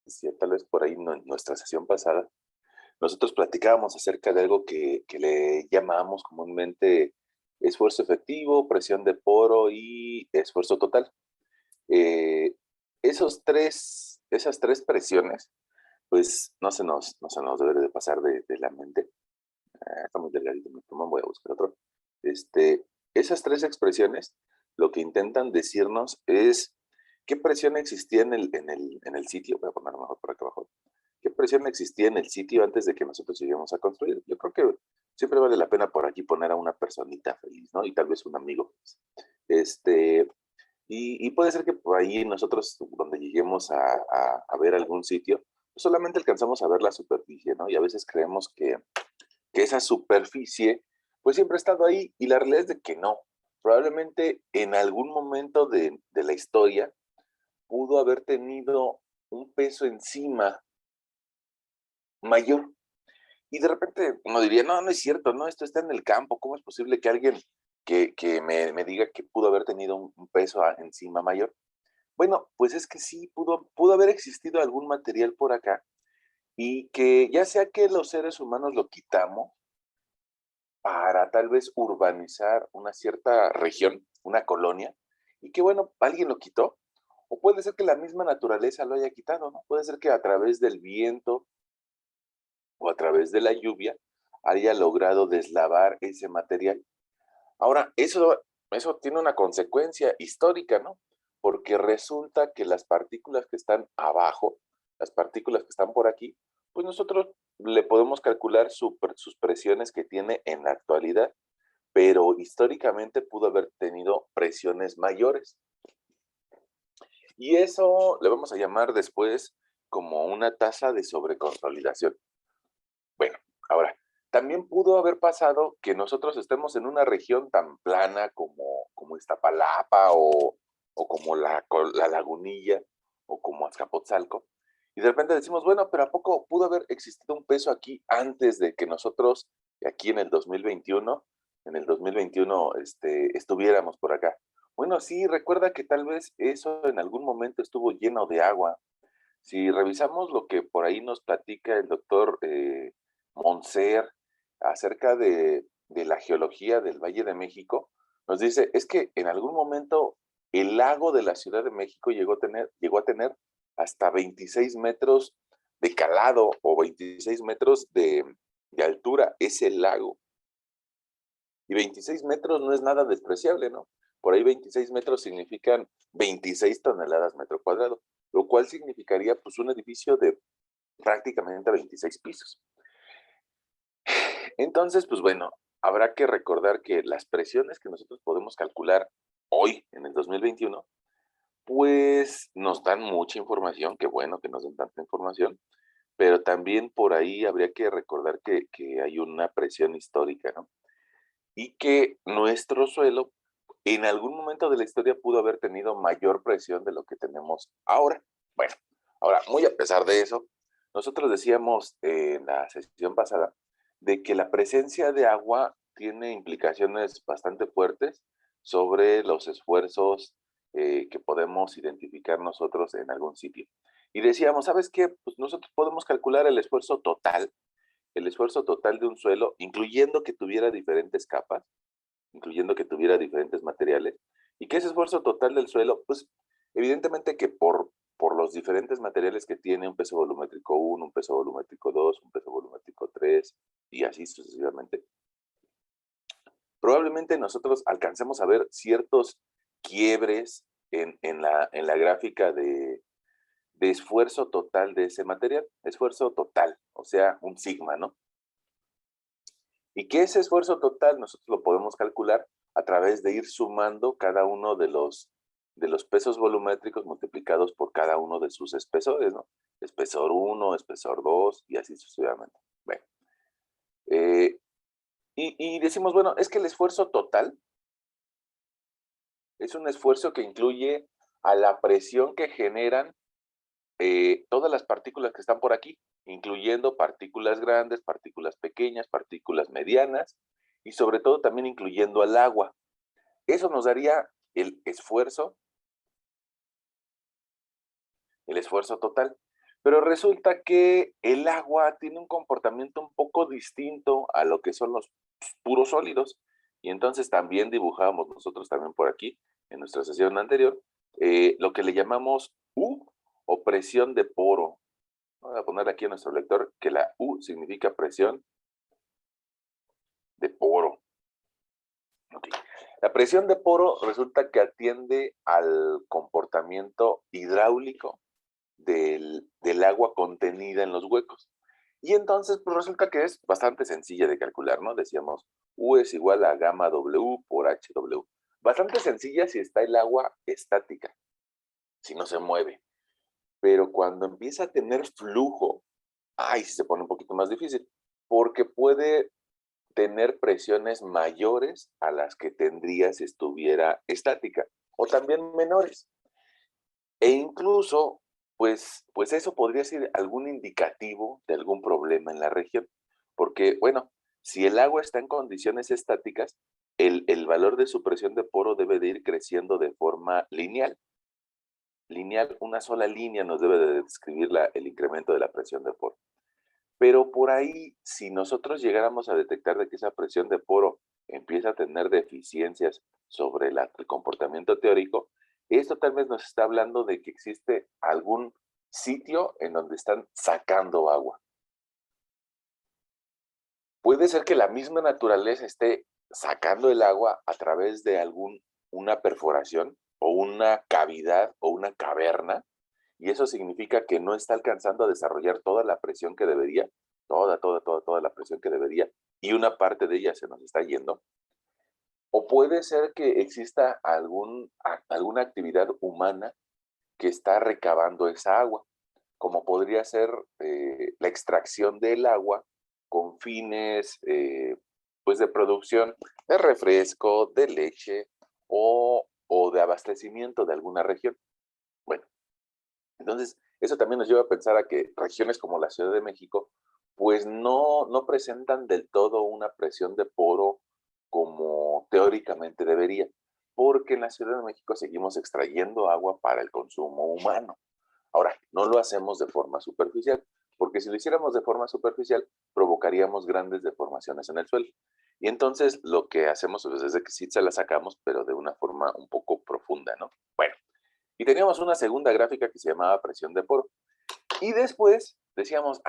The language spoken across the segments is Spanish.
decía, tal vez por ahí en nuestra sesión pasada, nosotros platicábamos acerca de algo que le llamamos comúnmente esfuerzo efectivo, presión de poro y esfuerzo total. Eh, esas tres presiones, pues no se nos debe de pasar de la mente. Está muy delgadito mi plumón, voy a buscar otro. Este, esas tres expresiones lo que intentan decirnos es qué presión existía en el sitio, voy a ponerlo mejor por acá abajo, qué presión existía en el sitio antes de que nosotros lleguemos a construir. Yo creo que siempre vale la pena por aquí poner a una personita feliz, ¿no? Y tal vez un amigo feliz. Este, y puede ser que por ahí nosotros, donde lleguemos a ver algún sitio, pues solamente alcanzamos a ver la superficie, ¿no? Y a veces creemos que esa superficie, pues siempre ha estado ahí, y la realidad es de que no. Probablemente en algún momento de la historia pudo haber tenido un peso encima mayor. Y de repente uno diría, no, no es cierto, no, esto está en el campo, ¿cómo es posible que alguien que me diga que pudo haber tenido un peso encima mayor? Bueno, pues es que sí, pudo haber existido algún material por acá y que ya sea que los seres humanos lo quitamos para tal vez urbanizar una cierta región, una colonia, y que bueno, alguien lo quitó, o puede ser que la misma naturaleza lo haya quitado, ¿no? Puede ser que a través del viento o a través de la lluvia haya logrado deslavar ese material. Ahora, eso tiene una consecuencia histórica, ¿no? Porque resulta que las partículas que están abajo, las partículas que están por aquí, pues nosotros le podemos calcular sus presiones que tiene en la actualidad, pero históricamente pudo haber tenido presiones mayores. Y eso le vamos a llamar después como una tasa de sobreconsolidación. Bueno, ahora, también pudo haber pasado que nosotros estemos en una región tan plana como Iztapalapa o como la Lagunilla o como Azcapotzalco, y de repente decimos, bueno, pero ¿a poco pudo haber existido un peso aquí antes de que nosotros, aquí en el 2021 estuviéramos por acá? Bueno, sí, recuerda que tal vez eso en algún momento estuvo lleno de agua. Si revisamos lo que por ahí nos platica el doctor Monser acerca de la geología del Valle de México, nos dice, es que en algún momento el lago de la Ciudad de México llegó a tener hasta 26 metros de calado o 26 metros de altura, ese lago. Y 26 metros no es nada despreciable, ¿no? Por ahí 26 metros significan 26 toneladas metro cuadrado, lo cual significaría pues un edificio de prácticamente 26 pisos. Entonces, pues bueno, habrá que recordar que las presiones que nosotros podemos calcular hoy, en el 2021, pues nos dan mucha información, qué bueno que nos den tanta información, pero también por ahí habría que recordar que hay una presión histórica, ¿no? Y que nuestro suelo en algún momento de la historia pudo haber tenido mayor presión de lo que tenemos ahora. Bueno, ahora, muy a pesar de eso, nosotros decíamos en la sesión pasada de que la presencia de agua tiene implicaciones bastante fuertes sobre los esfuerzos que podemos identificar nosotros en algún sitio. Y decíamos, ¿sabes qué? Pues nosotros podemos calcular el esfuerzo total de un suelo, incluyendo que tuviera diferentes capas, incluyendo que tuviera diferentes materiales, y que ese esfuerzo total del suelo, pues evidentemente que por los diferentes materiales que tiene, un peso volumétrico 1, un peso volumétrico 2, un peso volumétrico 3, y así sucesivamente, probablemente nosotros alcancemos a ver ciertos quiebres en la gráfica de esfuerzo total de ese material, esfuerzo total, o sea, un sigma, ¿no? Y que ese esfuerzo total nosotros lo podemos calcular a través de ir sumando cada uno de los pesos volumétricos multiplicados por cada uno de sus espesores, ¿no? Espesor 1, espesor 2 y así sucesivamente. Bueno, eh, y decimos, bueno, es que el esfuerzo total es un esfuerzo que incluye a la presión que generan todas las partículas que están por aquí, incluyendo partículas grandes, partículas pequeñas, partículas medianas y sobre todo también incluyendo al agua. Eso nos daría el esfuerzo total. Pero resulta que el agua tiene un comportamiento un poco distinto a lo que son los puros sólidos. Y entonces también dibujábamos nosotros también por aquí, en nuestra sesión anterior, lo que le llamamos U o presión de poro. Voy a poner aquí a nuestro lector que la U significa presión de poro. Ok. La presión de poro resulta que atiende al comportamiento hidráulico del agua contenida en los huecos. Y entonces, pues resulta que es bastante sencilla de calcular, ¿no? Decíamos, U es igual a gamma W por HW. Bastante sencilla si está el agua estática, si no se mueve. Pero cuando empieza a tener flujo, ahí sí se pone un poquito más difícil, porque puede tener presiones mayores a las que tendría si estuviera estática, o también menores. E incluso, pues eso podría ser algún indicativo de algún problema en la región, porque, bueno, si el agua está en condiciones estáticas, el valor de su presión de poro debe de ir creciendo de forma lineal. Lineal, una sola línea nos debe de describir el incremento de la presión de poro. Pero por ahí, si nosotros llegáramos a detectar de que esa presión de poro empieza a tener deficiencias sobre el comportamiento teórico, esto tal vez nos está hablando de que existe algún sitio en donde están sacando agua. Puede ser que la misma naturaleza esté sacando el agua a través de una perforación o una cavidad o una caverna, y eso significa que no está alcanzando a desarrollar toda la presión que debería, toda la presión que debería, y una parte de ella se nos está yendo. O puede ser que exista alguna actividad humana que está recabando esa agua, como podría ser la extracción del agua con fines pues de producción de refresco, de leche o de abastecimiento de alguna región. Bueno, entonces eso también nos lleva a pensar a que regiones como la Ciudad de México pues no presentan del todo una presión de poro como teóricamente debería, porque en la Ciudad de México seguimos extrayendo agua para el consumo humano. Ahora, no lo hacemos de forma superficial, porque si lo hiciéramos de forma superficial, provocaríamos grandes deformaciones en el suelo. Y entonces lo que hacemos pues, es de que sí se la sacamos, pero de una forma un poco profunda, ¿no? Bueno, y teníamos una segunda gráfica que se llamaba presión de poro. Y después decíamos,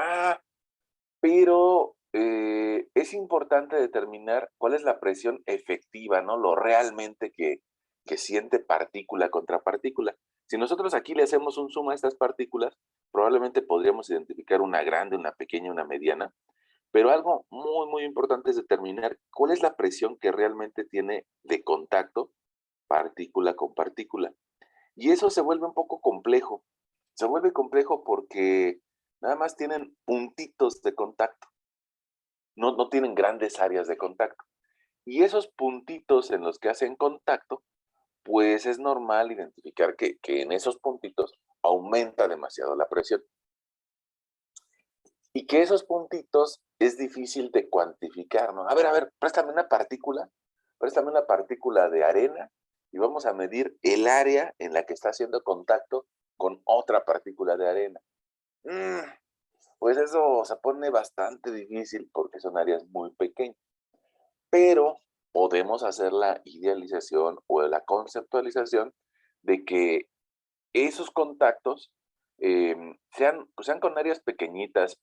pero es importante determinar cuál es la presión efectiva, ¿no? Lo realmente que siente partícula contra partícula. Si nosotros aquí le hacemos un zoom a estas partículas, probablemente podríamos identificar una grande, una pequeña, una mediana, pero algo muy, muy importante es determinar cuál es la presión que realmente tiene de contacto partícula con partícula. Y eso se vuelve un poco complejo. Se vuelve complejo porque nada más tienen puntitos de contacto, no tienen grandes áreas de contacto. Y esos puntitos en los que hacen contacto, pues es normal identificar que en esos puntitos aumenta demasiado la presión. Y que esos puntitos es difícil de cuantificar, ¿no? A ver, préstame una partícula de arena y vamos a medir el área en la que está haciendo contacto con otra partícula de arena. Mm, pues eso se pone bastante difícil porque son áreas muy pequeñas, pero podemos hacer la idealización o la conceptualización de que esos contactos sean con áreas pequeñitas,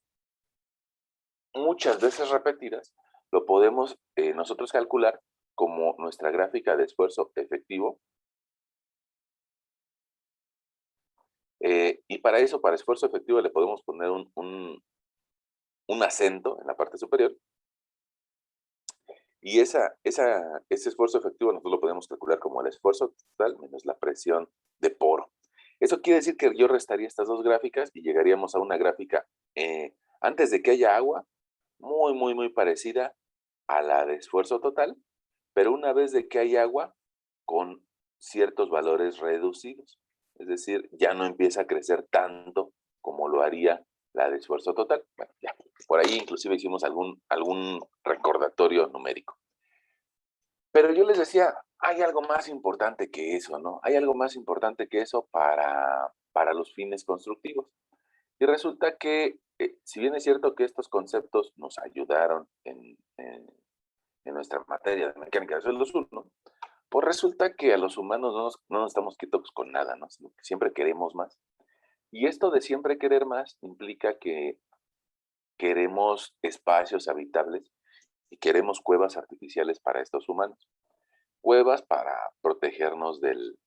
muchas veces repetidas, lo podemos nosotros calcular como nuestra gráfica de esfuerzo efectivo. Y para eso, para esfuerzo efectivo, le podemos poner un acento en la parte superior. Y ese esfuerzo efectivo nosotros lo podemos calcular como el esfuerzo total menos la presión de poro. Eso quiere decir que yo restaría estas dos gráficas y llegaríamos a una gráfica antes de que haya agua, muy, muy, muy parecida a la de esfuerzo total, pero una vez de que hay agua, con ciertos valores reducidos. Es decir, ya no empieza a crecer tanto como lo haría la de esfuerzo total. Bueno, ya, por ahí inclusive hicimos algún recordatorio numérico. Pero yo les decía, hay algo más importante que eso, ¿no? Hay algo más importante que eso para los fines constructivos. Y resulta que, si bien es cierto que estos conceptos nos ayudaron en nuestra materia de mecánica de suelos 1, pues resulta que a los humanos no nos estamos quietos con nada, ¿no? Sino que siempre queremos más. Y esto de siempre querer más implica que queremos espacios habitables y queremos cuevas artificiales para estos humanos. Cuevas para protegernos del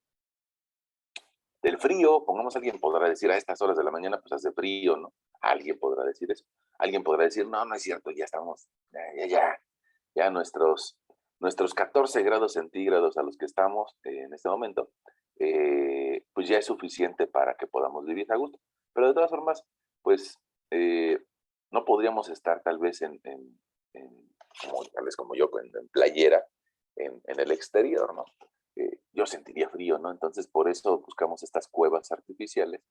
frío. Pongamos, alguien podrá decir a estas horas de la mañana, pues hace frío, ¿no? Alguien podrá decir eso. Alguien podrá decir, no, no es cierto, ya estamos, ya nuestros 14 grados centígrados a los que estamos en este momento, pues ya es suficiente para que podamos vivir a gusto. Pero de todas formas, pues eh, no podríamos estar tal vez tal vez como yo, en playera, en el exterior, ¿no? Yo sentiría frío, ¿no? Entonces, por eso buscamos estas cuevas artificiales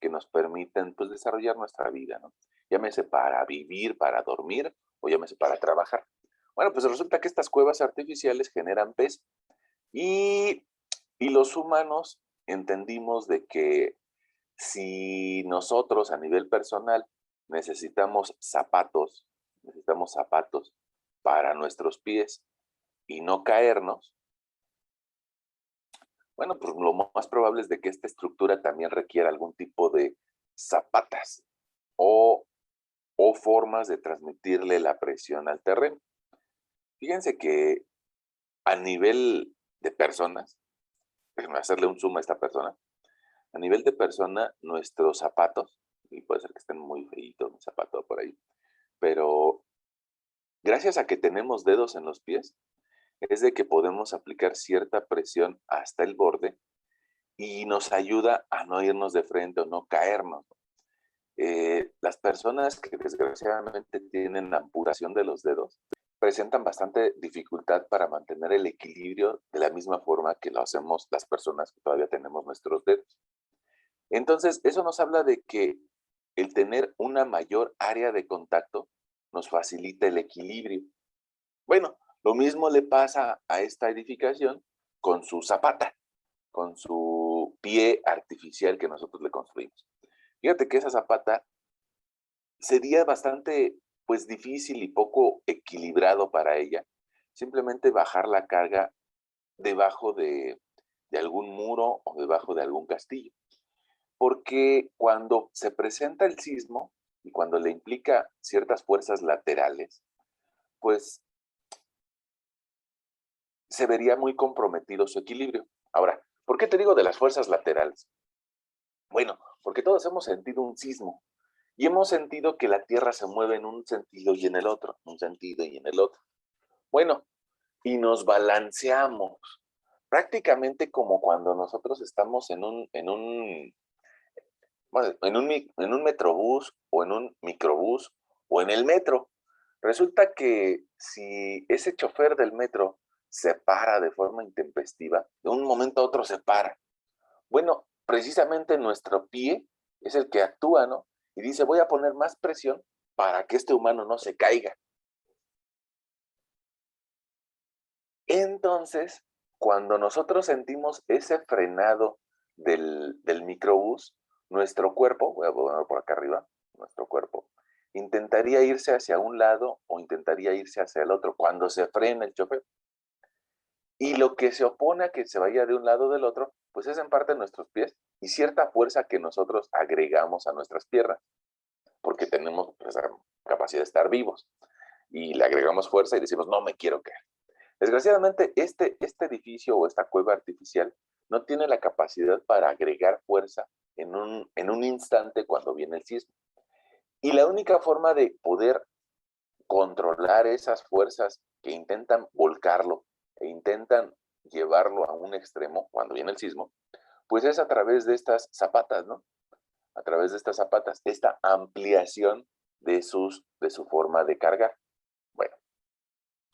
que nos permiten, pues, desarrollar nuestra vida, ¿no? Llámese para vivir, para dormir o llámese para trabajar. Bueno, pues resulta que estas cuevas artificiales generan pez y, y los humanos entendimos de que si nosotros a nivel personal necesitamos zapatos para nuestros pies y no caernos, bueno, pues lo más probable es de que esta estructura también requiera algún tipo de zapatas o, o formas de transmitirle la presión al terreno. Fíjense que a nivel de personas, déjenme hacerle un zoom a esta persona, a nivel de persona, nuestros zapatos, y puede ser que estén muy feitos mi zapato por ahí, pero gracias a que tenemos dedos en los pies, es de que podemos aplicar cierta presión hasta el borde y nos ayuda a no irnos de frente o no caernos. Las personas que desgraciadamente tienen amputación de los dedos presentan bastante dificultad para mantener el equilibrio de la misma forma que lo hacemos las personas que todavía tenemos nuestros dedos. Entonces, eso nos habla de que el tener una mayor área de contacto nos facilita el equilibrio. Bueno, lo mismo le pasa a esta edificación con su zapata, con su pie artificial que nosotros le construimos. Fíjate que esa zapata sería bastante, pues, difícil y poco equilibrado para ella, simplemente bajar la carga debajo de algún muro o debajo de algún castillo. Porque cuando se presenta el sismo y cuando le implica ciertas fuerzas laterales, pues se vería muy comprometido su equilibrio. Ahora, ¿por qué te digo de las fuerzas laterales? Bueno, porque todos hemos sentido un sismo y hemos sentido que la Tierra se mueve en un sentido y en el otro, un sentido y en el otro. Bueno, y nos balanceamos, prácticamente como cuando nosotros estamos bueno, en un metrobús o en un microbús o en el metro. Resulta que si ese chofer del metro se para de forma intempestiva, de un momento a otro se para. Bueno, precisamente nuestro pie es el que actúa, ¿no? Y dice, voy a poner más presión para que este humano no se caiga. Entonces, cuando nosotros sentimos ese frenado del microbús, nuestro cuerpo, voy a ponerlo por acá arriba, nuestro cuerpo, intentaría irse hacia un lado o intentaría irse hacia el otro cuando se frena el chofer. Y lo que se opone a que se vaya de un lado o del otro, pues es en parte nuestros pies y cierta fuerza que nosotros agregamos a nuestras piernas, porque tenemos pues, esa capacidad de estar vivos. Y le agregamos fuerza y decimos, no me quiero caer. Desgraciadamente, este edificio o esta cueva artificial no tiene la capacidad para agregar fuerza en un instante cuando viene el sismo. Y la única forma de poder controlar esas fuerzas que intentan volcarlo e intentan llevarlo a un extremo cuando viene el sismo, pues es a través de estas zapatas, ¿no? A través de estas zapatas, esta ampliación de su forma de cargar. Bueno,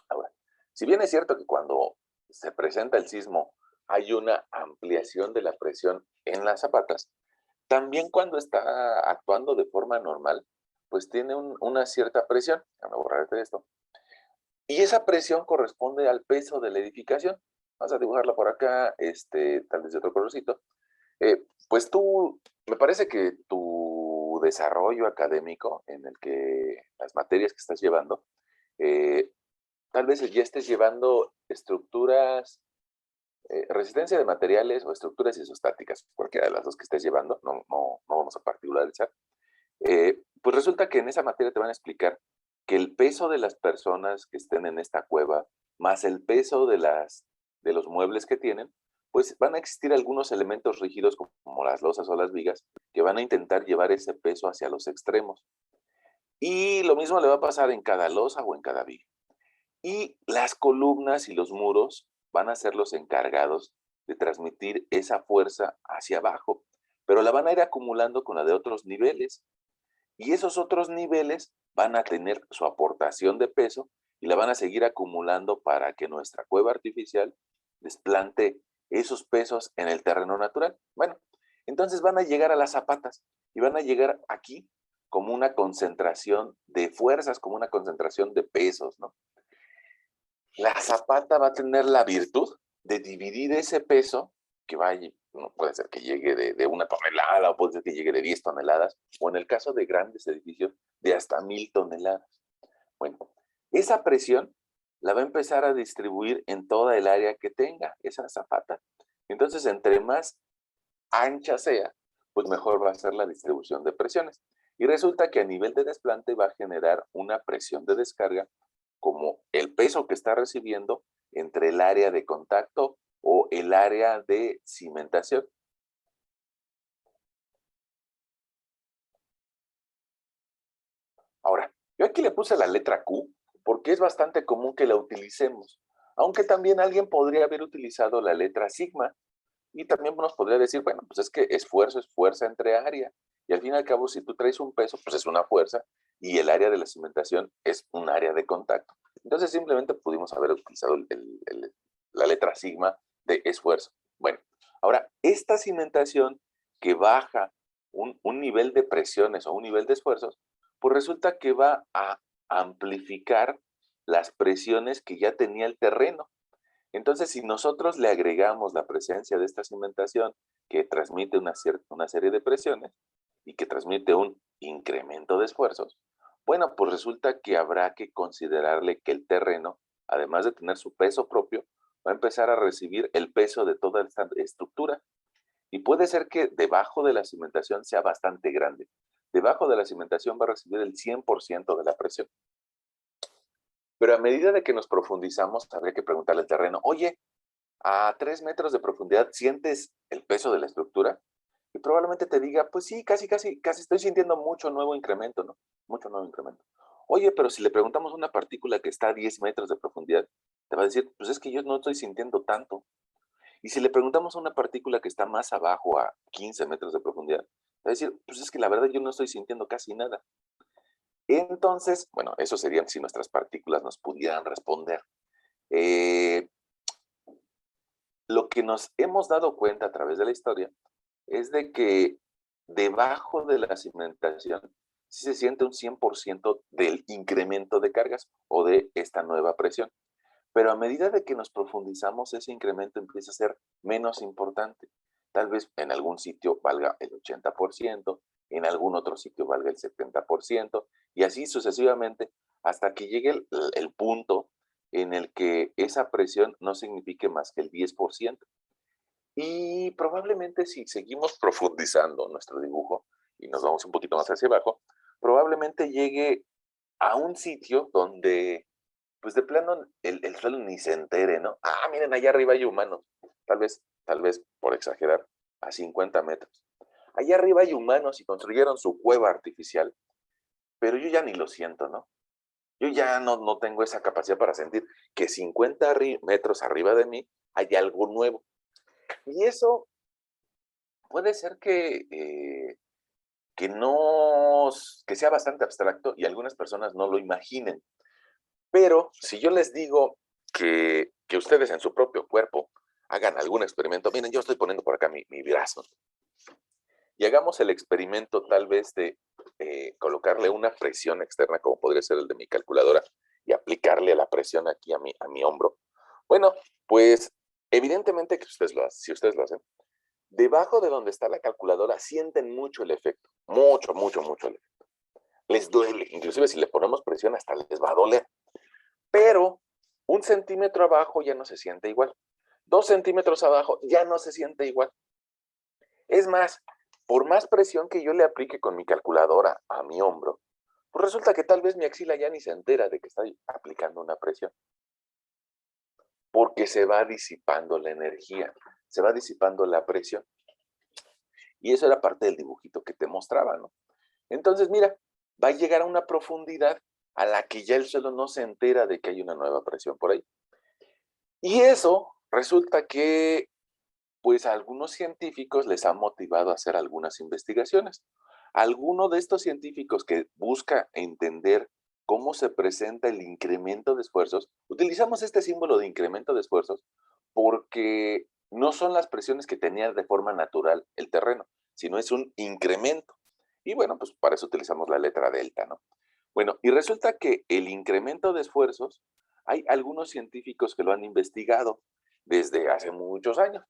ahora, si bien es cierto que cuando se presenta el sismo hay una ampliación de la presión en las zapatas, también cuando está actuando de forma normal, pues tiene una cierta presión. Déjame borrarte esto. Y esa presión corresponde al peso de la edificación. Vamos a dibujarla por acá, tal vez de otro colorcito. Pues tú, me parece que tu desarrollo académico en el que las materias que estás llevando, tal vez ya estés llevando estructuras, resistencia de materiales o estructuras isostáticas, cualquiera de las dos que estés llevando, no vamos a particularizar. Pues resulta que en esa materia te van a explicar que el peso de las personas que estén en esta cueva, más el peso de los muebles que tienen, pues van a existir algunos elementos rígidos como las losas o las vigas que van a intentar llevar ese peso hacia los extremos. Y lo mismo le va a pasar en cada losa o en cada viga. Y las columnas y los muros van a ser los encargados de transmitir esa fuerza hacia abajo, pero la van a ir acumulando con la de otros niveles. Y esos otros niveles van a tener su aportación de peso y la van a seguir acumulando para que nuestra cueva artificial desplante esos pesos en el terreno natural. Bueno, entonces van a llegar a las zapatas y van a llegar aquí como una concentración de fuerzas, como una concentración de pesos, ¿no? La zapata va a tener la virtud de dividir ese peso que va, no puede ser que llegue de 1 tonelada, o puede ser que llegue de 10 toneladas, o en el caso de grandes edificios, de hasta 1000 toneladas. Bueno, esa presión la va a empezar a distribuir en toda el área que tenga esa zapata. Entonces, entre más ancha sea, pues mejor va a ser la distribución de presiones. Y resulta que a nivel de desplante va a generar una presión de descarga como el peso que está recibiendo entre el área de contacto o el área de cimentación. Ahora, yo aquí le puse la letra Q porque es bastante común que la utilicemos, aunque también alguien podría haber utilizado la letra sigma y también nos podría decir, bueno, pues es que esfuerzo es fuerza entre área y al fin y al cabo si tú traes un peso, pues es una fuerza y el área de la cimentación es un área de contacto. Entonces simplemente pudimos haber utilizado la letra sigma de esfuerzo. Bueno, ahora, esta cimentación que baja un nivel de presiones o un nivel de esfuerzos, pues resulta que va a amplificar las presiones que ya tenía el terreno. Entonces, si nosotros le agregamos la presencia de esta cimentación que transmite una serie de presiones y que transmite un incremento de esfuerzos, bueno, pues resulta que habrá que considerarle que el terreno, además de tener su peso propio, va a empezar a recibir el peso de toda esta estructura. Y puede ser que debajo de la cimentación sea bastante grande. Debajo de la cimentación va a recibir el 100% de la presión. Pero a medida de que nos profundizamos, habría que preguntarle al terreno, oye, a 3 metros de profundidad, ¿sientes el peso de la estructura? Y probablemente te diga, pues sí, casi estoy sintiendo mucho nuevo incremento, ¿no? Mucho nuevo incremento. Oye, pero si le preguntamos a una partícula que está a 10 metros de profundidad, te va a decir, pues es que yo no estoy sintiendo tanto. Y si le preguntamos a una partícula que está más abajo, a 15 metros de profundidad, te va a decir, pues es que la verdad yo no estoy sintiendo casi nada. Entonces, bueno, eso serían si nuestras partículas nos pudieran responder. Eh, lo que nos hemos dado cuenta a través de la historia es de que debajo de la cimentación sí se siente un 100% del incremento de cargas o de esta nueva presión. Pero a medida de que nos profundizamos, ese incremento empieza a ser menos importante. Tal vez en algún sitio valga el 80%, en algún otro sitio valga el 70%, y así sucesivamente hasta que llegue el punto en el que esa presión no signifique más que el 10%. Y probablemente si seguimos profundizando nuestro dibujo y nos vamos un poquito más hacia abajo, probablemente llegue a un sitio donde, pues de plano, el suelo ni se entere, ¿no? Ah, miren, allá arriba hay humanos. Tal vez, por exagerar, a 50 metros. Allá arriba hay humanos y construyeron su cueva artificial, pero yo ya ni lo siento, ¿no? Yo ya no tengo esa capacidad para sentir que 50 metros arriba de mí hay algo nuevo. Y eso puede ser que no, que sea bastante abstracto y algunas personas no lo imaginen. Pero si yo les digo que ustedes en su propio cuerpo hagan algún experimento, miren, yo estoy poniendo por acá mi brazo, y hagamos el experimento tal vez de colocarle una presión externa, como podría ser el de mi calculadora, y aplicarle la presión aquí a mi hombro. Bueno, pues evidentemente que ustedes lo hacen, si ustedes lo hacen, debajo de donde está la calculadora sienten mucho el efecto, mucho, mucho, mucho el efecto. Les duele, inclusive si le ponemos presión hasta les va a doler, pero 1 centímetro abajo ya no se siente igual. 2 centímetros abajo ya no se siente igual. Es más, por más presión que yo le aplique con mi calculadora a mi hombro, pues resulta que tal vez mi axila ya ni se entera de que estoy aplicando una presión, porque se va disipando la energía, se va disipando la presión. Y eso era parte del dibujito que te mostraba, ¿no? Entonces, mira, va a llegar a una profundidad a la que ya el suelo no se entera de que hay una nueva presión por ahí. Y eso resulta que, pues, a algunos científicos les ha motivado a hacer algunas investigaciones. Alguno de estos científicos que busca entender cómo se presenta el incremento de esfuerzos, utilizamos este símbolo de incremento de esfuerzos porque no son las presiones que tenía de forma natural el terreno, sino es un incremento. Y bueno, pues para eso utilizamos la letra delta, ¿no? Bueno, y resulta que el incremento de esfuerzos, hay algunos científicos que lo han investigado desde hace muchos años.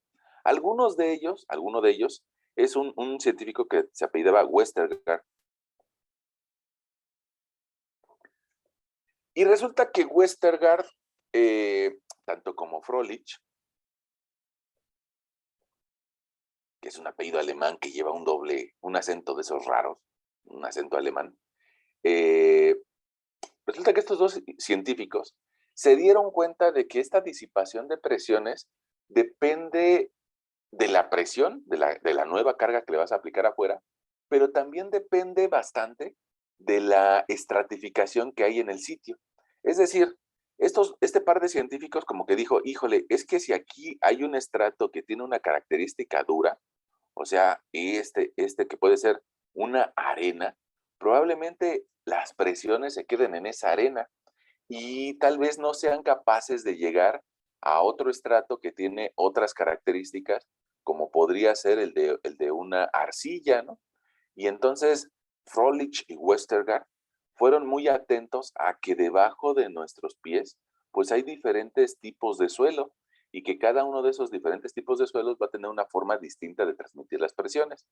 Alguno de ellos es un científico que se apellidaba Westergaard. Y resulta que Westergaard, tanto como Froelich, que es un apellido alemán que lleva un acento de esos raros, un acento alemán, eh, resulta que estos dos científicos se dieron cuenta de que esta disipación de presiones depende de la presión, de la nueva carga que le vas a aplicar afuera, pero también depende bastante de la estratificación que hay en el sitio. Es decir, este par de científicos como que dijo, híjole, es que si aquí hay un estrato que tiene una característica dura, o sea, este que puede ser una arena, probablemente las presiones se queden en esa arena y tal vez no sean capaces de llegar a otro estrato que tiene otras características, como podría ser el de una arcilla, ¿no? Y entonces Froelich y Westergaard fueron muy atentos a que debajo de nuestros pies, pues hay diferentes tipos de suelo y que cada uno de esos diferentes tipos de suelos va a tener una forma distinta de transmitir las presiones.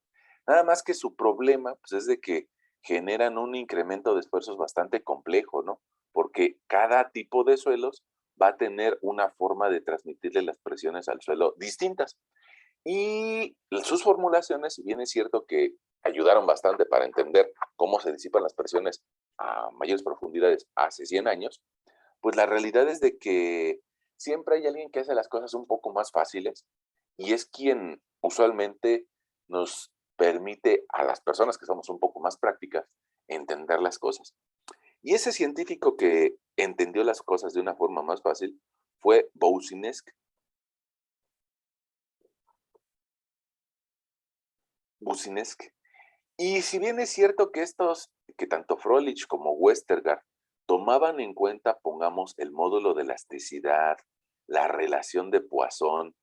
Nada más que su problema, pues es de que generan un incremento de esfuerzos bastante complejo, ¿no? Porque cada tipo de suelos va a tener una forma de transmitirle las presiones al suelo distintas. Y sus formulaciones, si bien es cierto que ayudaron bastante para entender cómo se disipan las presiones a mayores profundidades hace 100 años, pues la realidad es de que siempre hay alguien que hace las cosas un poco más fáciles y es quien usualmente nos permite a las personas que somos un poco más prácticas entender las cosas. Y ese científico que entendió las cosas de una forma más fácil fue Boussinesq. Boussinesq. Y si bien es cierto que tanto Froelich como Westergaard tomaban en cuenta, pongamos, el módulo de elasticidad, la relación de Poisson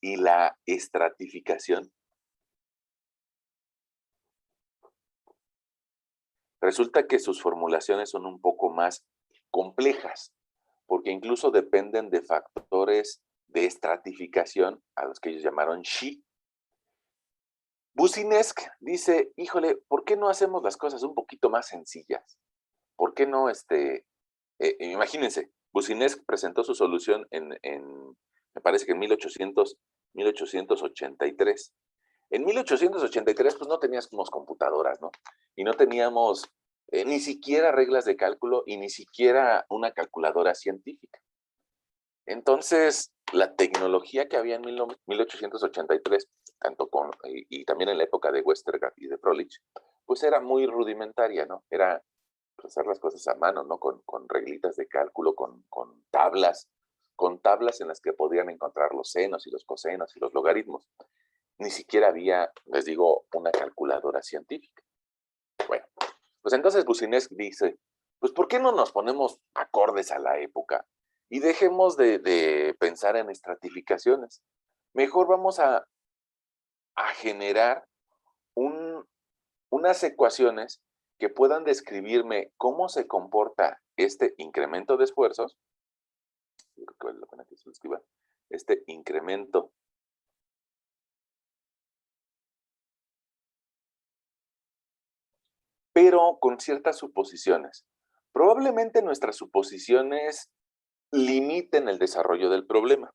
y la estratificación, resulta que sus formulaciones son un poco más complejas, porque incluso dependen de factores de estratificación a los que ellos llamaron Xi. Boussinesq dice, híjole, ¿por qué no hacemos las cosas un poquito más sencillas? ¿Por qué no, imagínense, Boussinesq presentó su solución me parece que en 1883. En 1883, pues no teníamos computadoras, ¿no? Y no teníamos ni siquiera reglas de cálculo y ni siquiera una calculadora científica. Entonces, la tecnología que había en 1883, y también en la época de Westergaard y de Froelich, pues era muy rudimentaria, ¿no? Era pues, hacer las cosas a mano, ¿no? Con reglitas de cálculo, con tablas en las que podían encontrar los senos y los cosenos y los logaritmos. Ni siquiera había, les digo, una calculadora científica. Bueno, pues entonces Boussinesq dice, pues ¿por qué no nos ponemos acordes a la época y dejemos de pensar en estratificaciones? Mejor vamos a generar un, unas ecuaciones que puedan describirme cómo se comporta este incremento de esfuerzos, yo creo que vale la pena que se lo escriba, este incremento pero con ciertas suposiciones. Probablemente nuestras suposiciones limiten el desarrollo del problema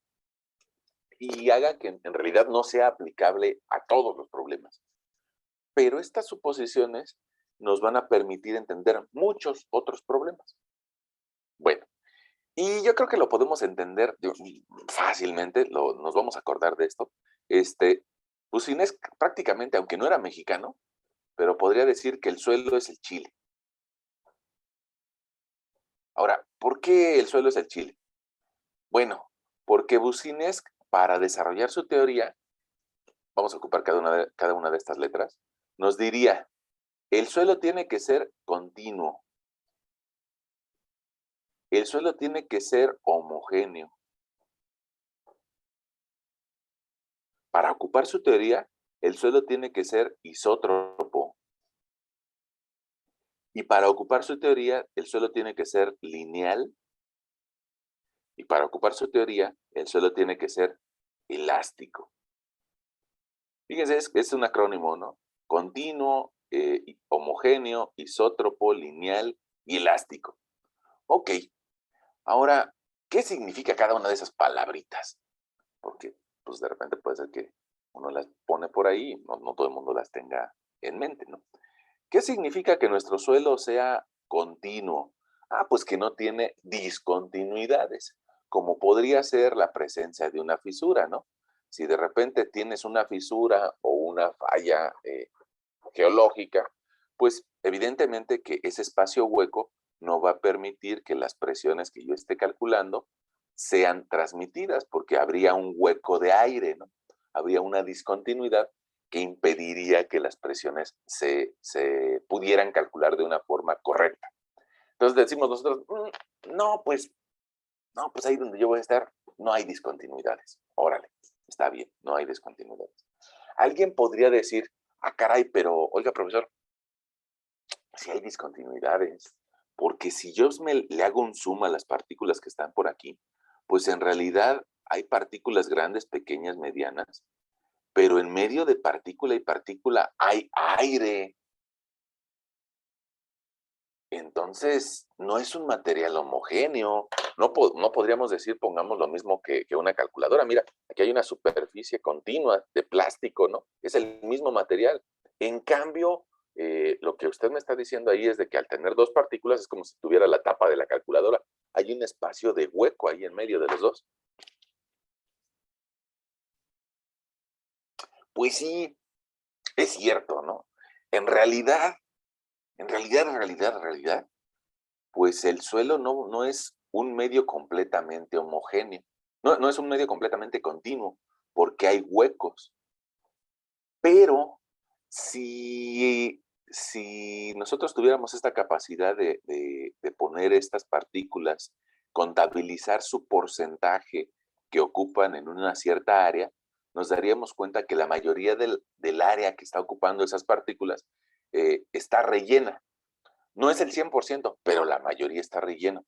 y haga que en realidad no sea aplicable a todos los problemas. Pero estas suposiciones nos van a permitir entender muchos otros problemas. Bueno, y yo creo que lo podemos entender fácilmente, nos vamos a acordar de esto. Bucinesc prácticamente, aunque no era mexicano, pero podría decir que el suelo es el Chile. Ahora, ¿por qué el suelo es el Chile? Bueno, porque Bucinesc, para desarrollar su teoría, vamos a ocupar cada una de estas letras, nos diría, el suelo tiene que ser continuo, el suelo tiene que ser homogéneo. Para ocupar su teoría, el suelo tiene que ser isótropo. Y para ocupar su teoría, el suelo tiene que ser lineal. Y para ocupar su teoría, el suelo tiene que ser elástico. Fíjense, es un acrónimo, ¿no? Continuo, homogéneo, isótropo, lineal y elástico. Ok, ahora, ¿qué significa cada una de esas palabritas? Porque, pues, de repente puede ser que uno las pone por ahí y no todo el mundo las tenga en mente, ¿no? ¿Qué significa que nuestro suelo sea continuo? Pues que no tiene discontinuidades, como podría ser la presencia de una fisura, ¿no? Si de repente tienes una fisura o una falla geológica, pues evidentemente que ese espacio hueco no va a permitir que las presiones que yo esté calculando sean transmitidas, porque habría un hueco de aire, ¿no? Habría una discontinuidad que impediría que las presiones se pudieran calcular de una forma correcta. Entonces decimos nosotros, no, pues, no, pues ahí donde yo voy a estar no hay discontinuidades. Órale, está bien, no hay discontinuidades. Alguien podría decir, caray, pero oiga, profesor, si hay discontinuidades, porque si yo le hago un zoom a las partículas que están por aquí, pues en realidad hay partículas grandes, pequeñas, medianas, pero en medio de partícula y partícula hay aire. Entonces, no es un material homogéneo. No podríamos decir, pongamos lo mismo que una calculadora. Mira, aquí hay una superficie continua de plástico, ¿no? Es el mismo material. En cambio, lo que usted me está diciendo ahí es de que al tener dos partículas es como si tuviera la tapa de la calculadora. Hay un espacio de hueco ahí en medio de los dos. Pues sí, es cierto, ¿no? En realidad, en realidad, pues el suelo no es un medio completamente homogéneo, no es un medio completamente continuo, porque hay huecos. Pero si nosotros tuviéramos esta capacidad de poner estas partículas, contabilizar su porcentaje que ocupan en una cierta área, nos daríamos cuenta que la mayoría del área que está ocupando esas partículas está rellena. No es el 100%, pero la mayoría está relleno.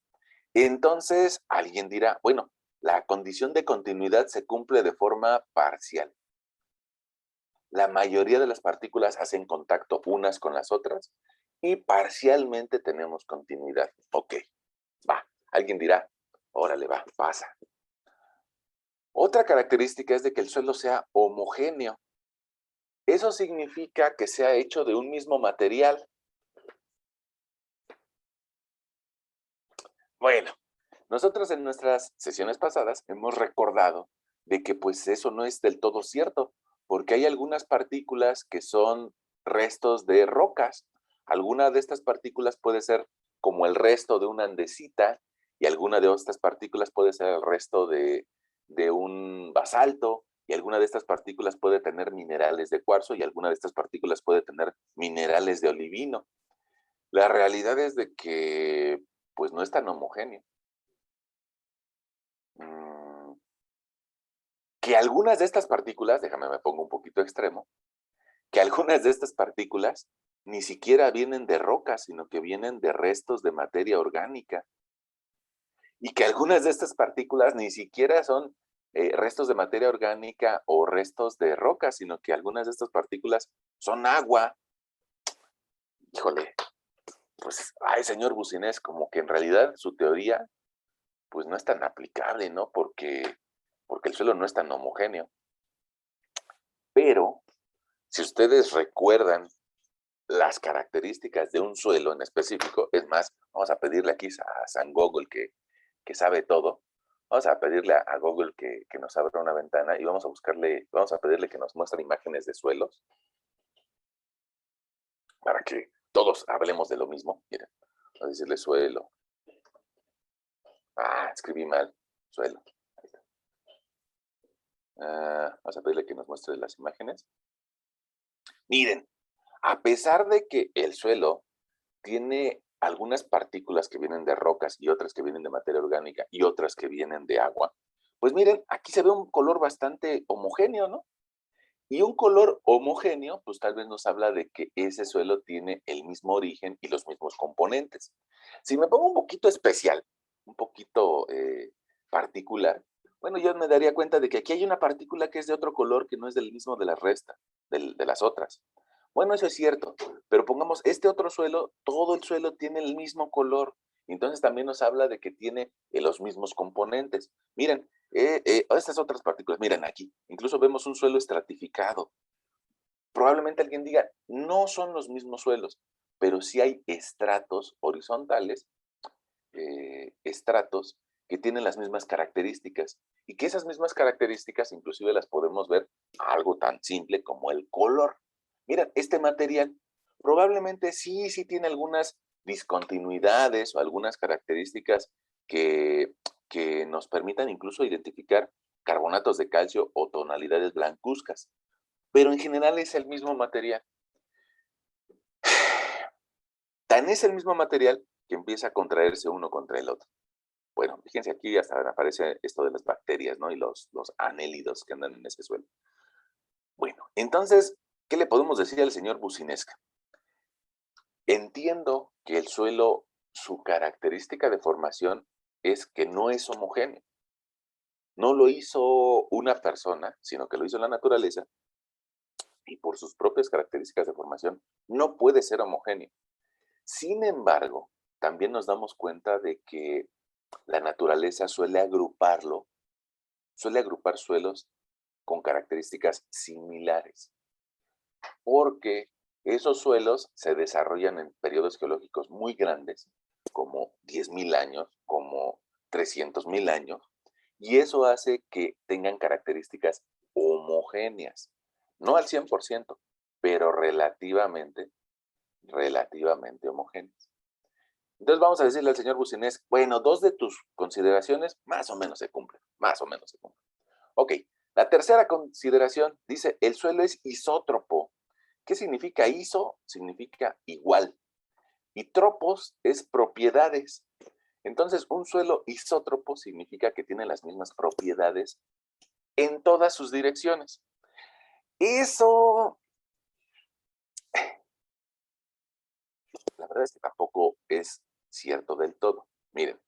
Entonces, alguien dirá, bueno, la condición de continuidad se cumple de forma parcial. La mayoría de las partículas hacen contacto unas con las otras y parcialmente tenemos continuidad. Ok, va. Alguien dirá, órale, va, pasa. Otra característica es de que el suelo sea homogéneo. Eso significa que sea hecho de un mismo material. Bueno, nosotros en nuestras sesiones pasadas hemos recordado de que pues eso no es del todo cierto, porque hay algunas partículas que son restos de rocas. Alguna de estas partículas puede ser como el resto de una andesita y alguna de estas partículas puede ser el resto de un basalto y alguna de estas partículas puede tener minerales de cuarzo y alguna de estas partículas puede tener minerales de olivino. La realidad es de que pues no es tan homogéneo. Mm, que algunas de estas partículas, déjame me pongo un poquito extremo, que algunas de estas partículas ni siquiera vienen de rocas, sino que vienen de restos de materia orgánica. Y que algunas de estas partículas ni siquiera son restos de materia orgánica o restos de rocas, sino que algunas de estas partículas son agua. híjole, pues, ay, señor Bucinés, como que en realidad su teoría, pues, no es tan aplicable, ¿no? Porque el suelo no es tan homogéneo. Pero, si ustedes recuerdan las características de un suelo en específico, es más, vamos a pedirle aquí a San Google que sabe todo. Vamos a pedirle a Google que nos abra una ventana y vamos a pedirle que nos muestre imágenes de suelos para que todos hablemos de lo mismo. Miren, vamos a decirle suelo. Ah, escribí mal. Suelo. Ahí está. Vamos a pedirle que nos muestre las imágenes. Miren, a pesar de que el suelo tiene algunas partículas que vienen de rocas y otras que vienen de materia orgánica y otras que vienen de agua, pues miren, aquí se ve un color bastante homogéneo, ¿no? Y un color homogéneo, pues tal vez nos habla de que ese suelo tiene el mismo origen y los mismos componentes. Si me pongo un poquito especial, un poquito particular, bueno, yo me daría cuenta de que aquí hay una partícula que es de otro color que no es del mismo de la resta, de las otras. Bueno, eso es cierto, pero pongamos este otro suelo, todo el suelo tiene el mismo color. Entonces también nos habla de que tiene los mismos componentes. Miren, estas otras partículas, miren aquí, incluso vemos un suelo estratificado. Probablemente alguien diga, no son los mismos suelos, pero sí hay estratos horizontales, estratos que tienen las mismas características y que esas mismas características inclusive las podemos ver a algo tan simple como el color. Mira, este material probablemente sí tiene algunas discontinuidades o algunas características que, que nos permitan incluso identificar carbonatos de calcio o tonalidades blancuzcas, pero en general es el mismo material. Tan es el mismo material que empieza a contraerse uno contra el otro. Bueno, fíjense aquí hasta aparece esto de las bacterias, ¿no? Y los anélidos que andan en ese suelo. Bueno, entonces, ¿qué le podemos decir al señor Bucinesca? Entiendo que el suelo, su característica de formación es que no es homogéneo. No lo hizo una persona, sino que lo hizo la naturaleza y por sus propias características de formación no puede ser homogéneo. Sin embargo, también nos damos cuenta de que la naturaleza suele agrupar suelos con características similares, porque esos suelos se desarrollan en periodos geológicos muy grandes, como 10.000 años, como 300.000 años, y eso hace que tengan características homogéneas, no al 100%, pero relativamente homogéneas. Entonces vamos a decirle al señor Bucinés, bueno, dos de tus consideraciones más o menos se cumplen, más o menos se cumplen. Ok, la tercera consideración dice, el suelo es isótropo. ¿Qué significa iso? Significa igual. Y tropos es propiedades. Entonces, un suelo isótropo significa que tiene las mismas propiedades en todas sus direcciones. Eso, la verdad es que tampoco es cierto del todo. Miren,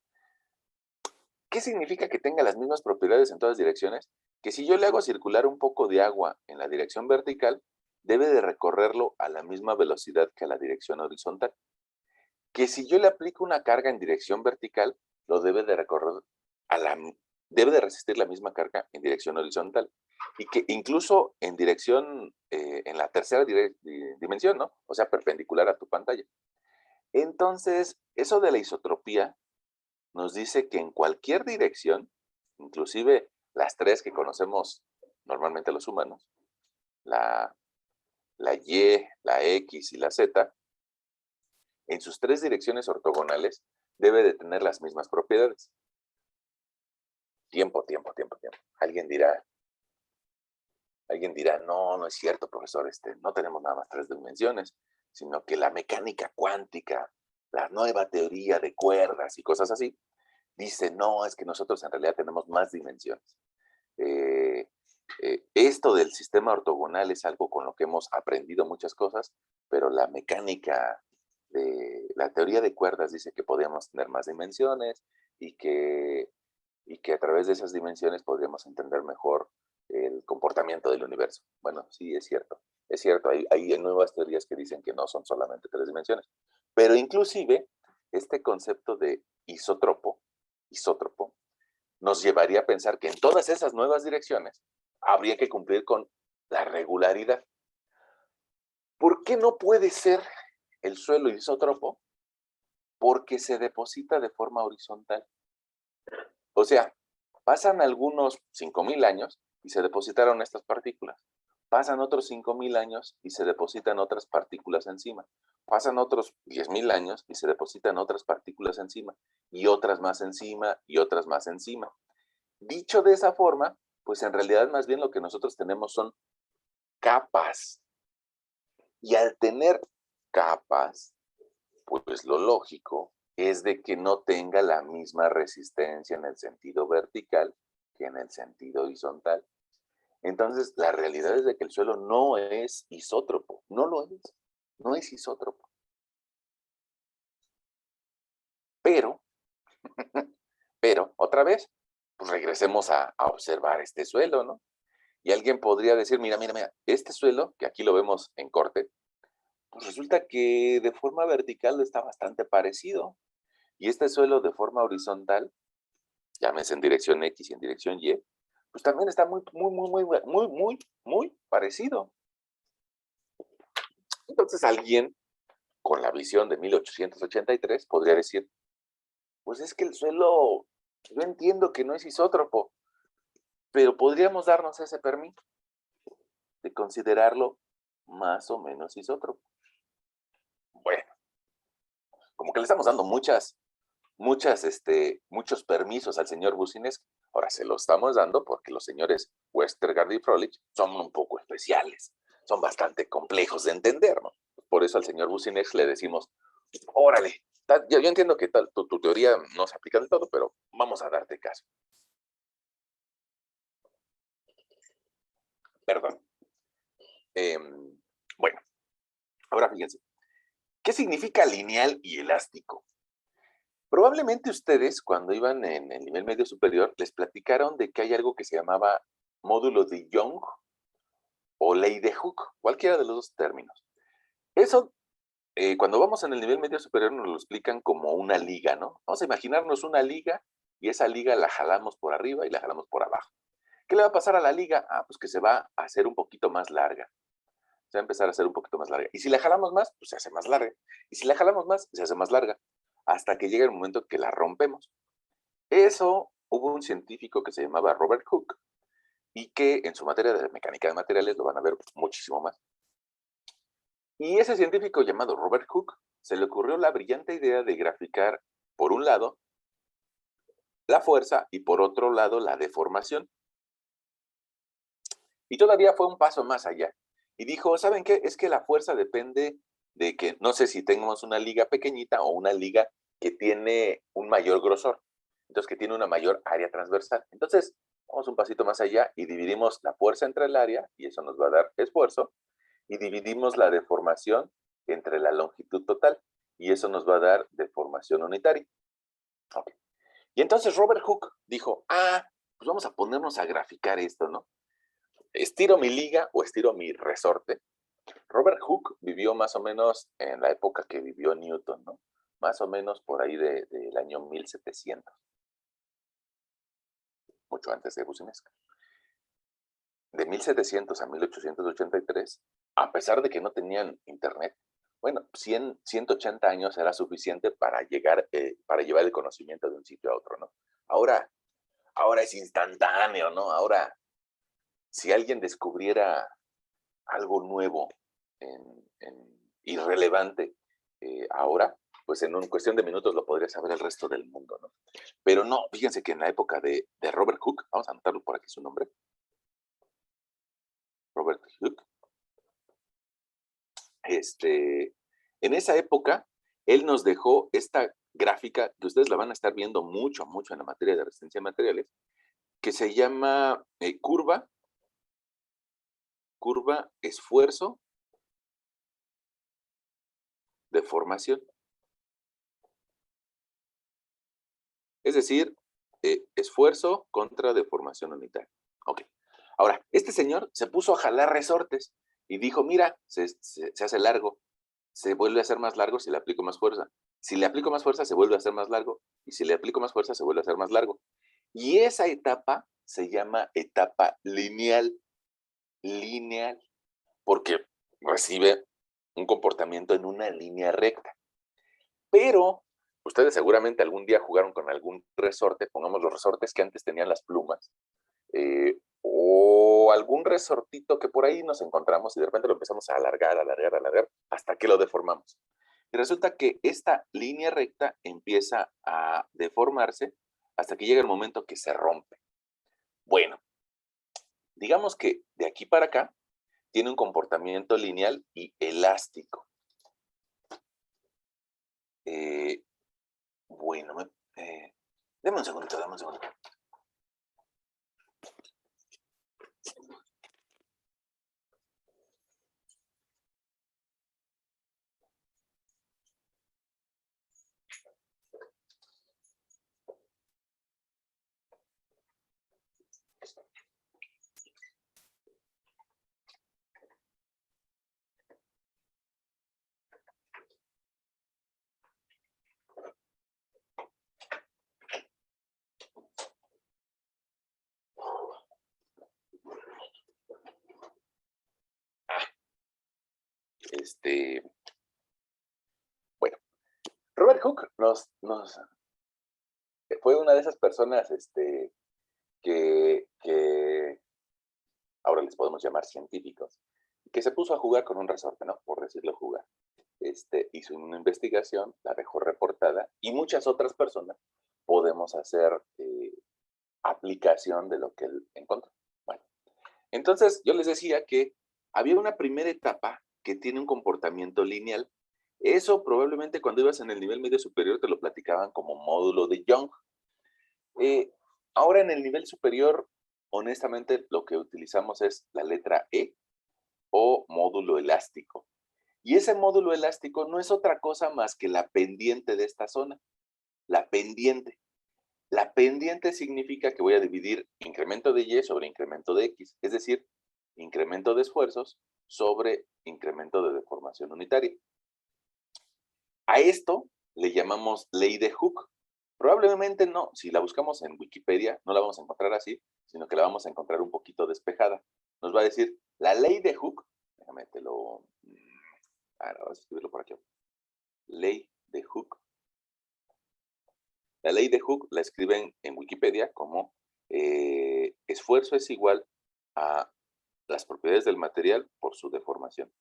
¿qué significa que tenga las mismas propiedades en todas direcciones? Que si yo le hago circular un poco de agua en la dirección vertical, debe de recorrerlo a la misma velocidad que a la dirección horizontal. Que si yo le aplico una carga en dirección vertical, lo debe de recorrer a la, debe de resistir la misma carga en dirección horizontal. Y que incluso en dirección, en la tercera dimensión, ¿no? O sea, perpendicular a tu pantalla. Entonces, eso de la isotropía nos dice que en cualquier dirección, inclusive las tres que conocemos normalmente los humanos, la, la Y, la X y la Z, en sus tres direcciones ortogonales debe de tener las mismas propiedades. Tiempo. Alguien dirá, no, no es cierto, profesor, no tenemos nada más tres dimensiones, sino que la mecánica cuántica, la nueva teoría de cuerdas y cosas así, dice, no, es que nosotros en realidad tenemos más dimensiones. Eh, esto del sistema ortogonal es algo con lo que hemos aprendido muchas cosas, pero la mecánica de la teoría de cuerdas dice que podemos tener más dimensiones y que a través de esas dimensiones podríamos entender mejor el comportamiento del universo. Bueno, sí, es cierto. Es cierto, hay nuevas teorías que dicen que no son solamente 3 dimensiones, pero inclusive este concepto de isótropo, nos llevaría a pensar que en todas esas nuevas direcciones habría que cumplir con la regularidad. ¿Por qué no puede ser el suelo isótropo? Porque se deposita de forma horizontal. O sea, pasan algunos 5,000 años y se depositaron estas partículas. Pasan otros 5,000 años y se depositan otras partículas encima. Pasan otros 10,000 años y se depositan otras partículas encima. Y otras más encima y otras más encima. Dicho de esa forma, pues en realidad más bien lo que nosotros tenemos son capas. Y al tener capas, pues lo lógico es de que no tenga la misma resistencia en el sentido vertical que en el sentido horizontal. Entonces, la realidad es de que el suelo no es isótropo, no lo es, no es isótropo. Pero, pero, otra vez, pues regresemos a observar este suelo, ¿no? Y alguien podría decir, mira, este suelo, que aquí lo vemos en corte, pues resulta que de forma vertical está bastante parecido. Y este suelo de forma horizontal, llámese en dirección X y en dirección Y, pues también está muy parecido. Entonces alguien con la visión de 1883 podría decir, pues es que el suelo, yo entiendo que no es isótropo, pero podríamos darnos ese permiso de considerarlo más o menos isótropo. Bueno, como que le estamos dando muchos permisos al señor Business. Ahora se lo estamos dando porque los señores Westergaard y Froelich son un poco especiales, son bastante complejos de entender, ¿no? Por eso al señor Business le decimos, órale, yo entiendo que tu teoría no se aplica del todo, pero vamos a darte caso. Perdón. Bueno, ahora fíjense, ¿qué significa lineal y elástico? Probablemente ustedes, cuando iban en el nivel medio superior, les platicaron de que hay algo que se llamaba módulo de Young o ley de Hooke, cualquiera de los dos términos. Eso, cuando vamos en el nivel medio superior, nos lo explican como una liga, ¿no? Vamos a imaginarnos una liga y esa liga la jalamos por arriba y la jalamos por abajo. ¿Qué le va a pasar a la liga? Ah, pues que se va a hacer un poquito más larga. Se va a empezar a hacer un poquito más larga. Y si la jalamos más, pues se hace más larga. Y si la jalamos más, se hace más larga. Hasta que llega el momento que la rompemos. Eso hubo un científico que se llamaba Robert Hooke y que en su materia de mecánica de materiales lo van a ver muchísimo más. Y ese científico llamado Robert Hooke se le ocurrió la brillante idea de graficar, por un lado, la fuerza y por otro lado, la deformación. Y todavía fue un paso más allá. Y dijo, ¿saben qué? Es que la fuerza depende de que, no sé si tengamos una liga pequeñita o una liga que tiene un mayor grosor. Entonces, que tiene una mayor área transversal. Entonces, vamos un pasito más allá y dividimos la fuerza entre el área, y eso nos va a dar esfuerzo, y dividimos la deformación entre la longitud total, y eso nos va a dar deformación unitaria. Okay. Y entonces Robert Hooke dijo, pues vamos a ponernos a graficar esto, ¿no? Estiro mi liga o estiro mi resorte. Robert Hooke vivió más o menos en la época que vivió Newton, ¿no? Más o menos por ahí del año 1700, mucho antes de Businesca. De 1700 a 1883, a pesar de que no tenían internet, bueno, 180 años era suficiente para llevar el conocimiento de un sitio a otro, ¿no? Ahora es instantáneo, ¿no? Ahora, si alguien descubriera algo nuevo, irrelevante, ahora, pues en cuestión de minutos lo podría saber el resto del mundo, ¿no? Pero no, fíjense que en la época de Robert Hooke, vamos a anotarlo por aquí su nombre, Robert Hooke, en esa época, él nos dejó esta gráfica, que ustedes la van a estar viendo mucho en la materia de resistencia de materiales, que se llama curva, esfuerzo, deformación. Es decir, esfuerzo contra deformación unitaria. Ok. Ahora, este señor se puso a jalar resortes y dijo, mira, se hace largo, se vuelve a hacer más largo si le aplico más fuerza. Si le aplico más fuerza, se vuelve a hacer más largo, y si le aplico más fuerza, se vuelve a hacer más largo. Y esa etapa se llama etapa lineal, porque recibe un comportamiento en una línea recta. Pero ustedes seguramente algún día jugaron con algún resorte, pongamos los resortes que antes tenían las plumas, o algún resortito que por ahí nos encontramos y de repente lo empezamos a alargar, alargar, alargar, hasta que lo deformamos. Y resulta que esta línea recta empieza a deformarse hasta que llega el momento que se rompe. Bueno, digamos que de aquí para acá tiene un comportamiento lineal y elástico. Eh, bueno, deme un segundito, dame un segundo. Este, bueno, Robert Hooke fue una de esas personas que ahora les podemos llamar científicos, que se puso a jugar con un resorte, ¿no? Por decirlo jugar. Hizo una investigación, la dejó reportada, y muchas otras personas podemos hacer aplicación de lo que él encontró. Bueno, entonces yo les decía que había una primera etapa que tiene un comportamiento lineal. Eso probablemente cuando ibas en el nivel medio superior te lo platicaban como módulo de Young. Eh, Ahora en el nivel superior, honestamente, lo que utilizamos es la letra E o módulo elástico. Y ese módulo elástico no es otra cosa más que la pendiente de esta zona, la pendiente. La pendiente significa que voy a dividir incremento de Y sobre incremento de X, es decir, incremento de esfuerzos sobre incremento de deformación unitaria. A esto le llamamos ley de Hooke. Probablemente no, si la buscamos en Wikipedia, no la vamos a encontrar así, sino que la vamos a encontrar un poquito despejada. Nos va a decir, la ley de Hooke, déjame te lo... Ahora vas a escribirlo por aquí. Ley de Hooke. La ley de Hooke la escriben en Wikipedia como esfuerzo es igual a las propiedades del material por su deformación.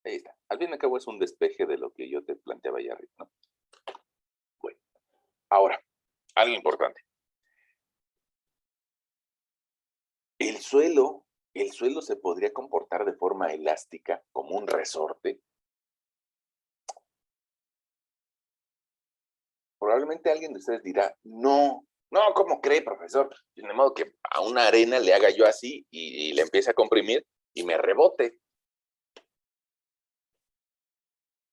Ahí está. Al fin y al cabo es un despeje de lo que yo te planteaba allá arriba, ¿no? Bueno, ahora, algo importante. El suelo, el suelo se podría comportar de forma elástica como un resorte. Probablemente alguien de ustedes dirá, no, no, ¿cómo cree, profesor? De modo que a una arena le haga yo así y le empiece a comprimir y me rebote.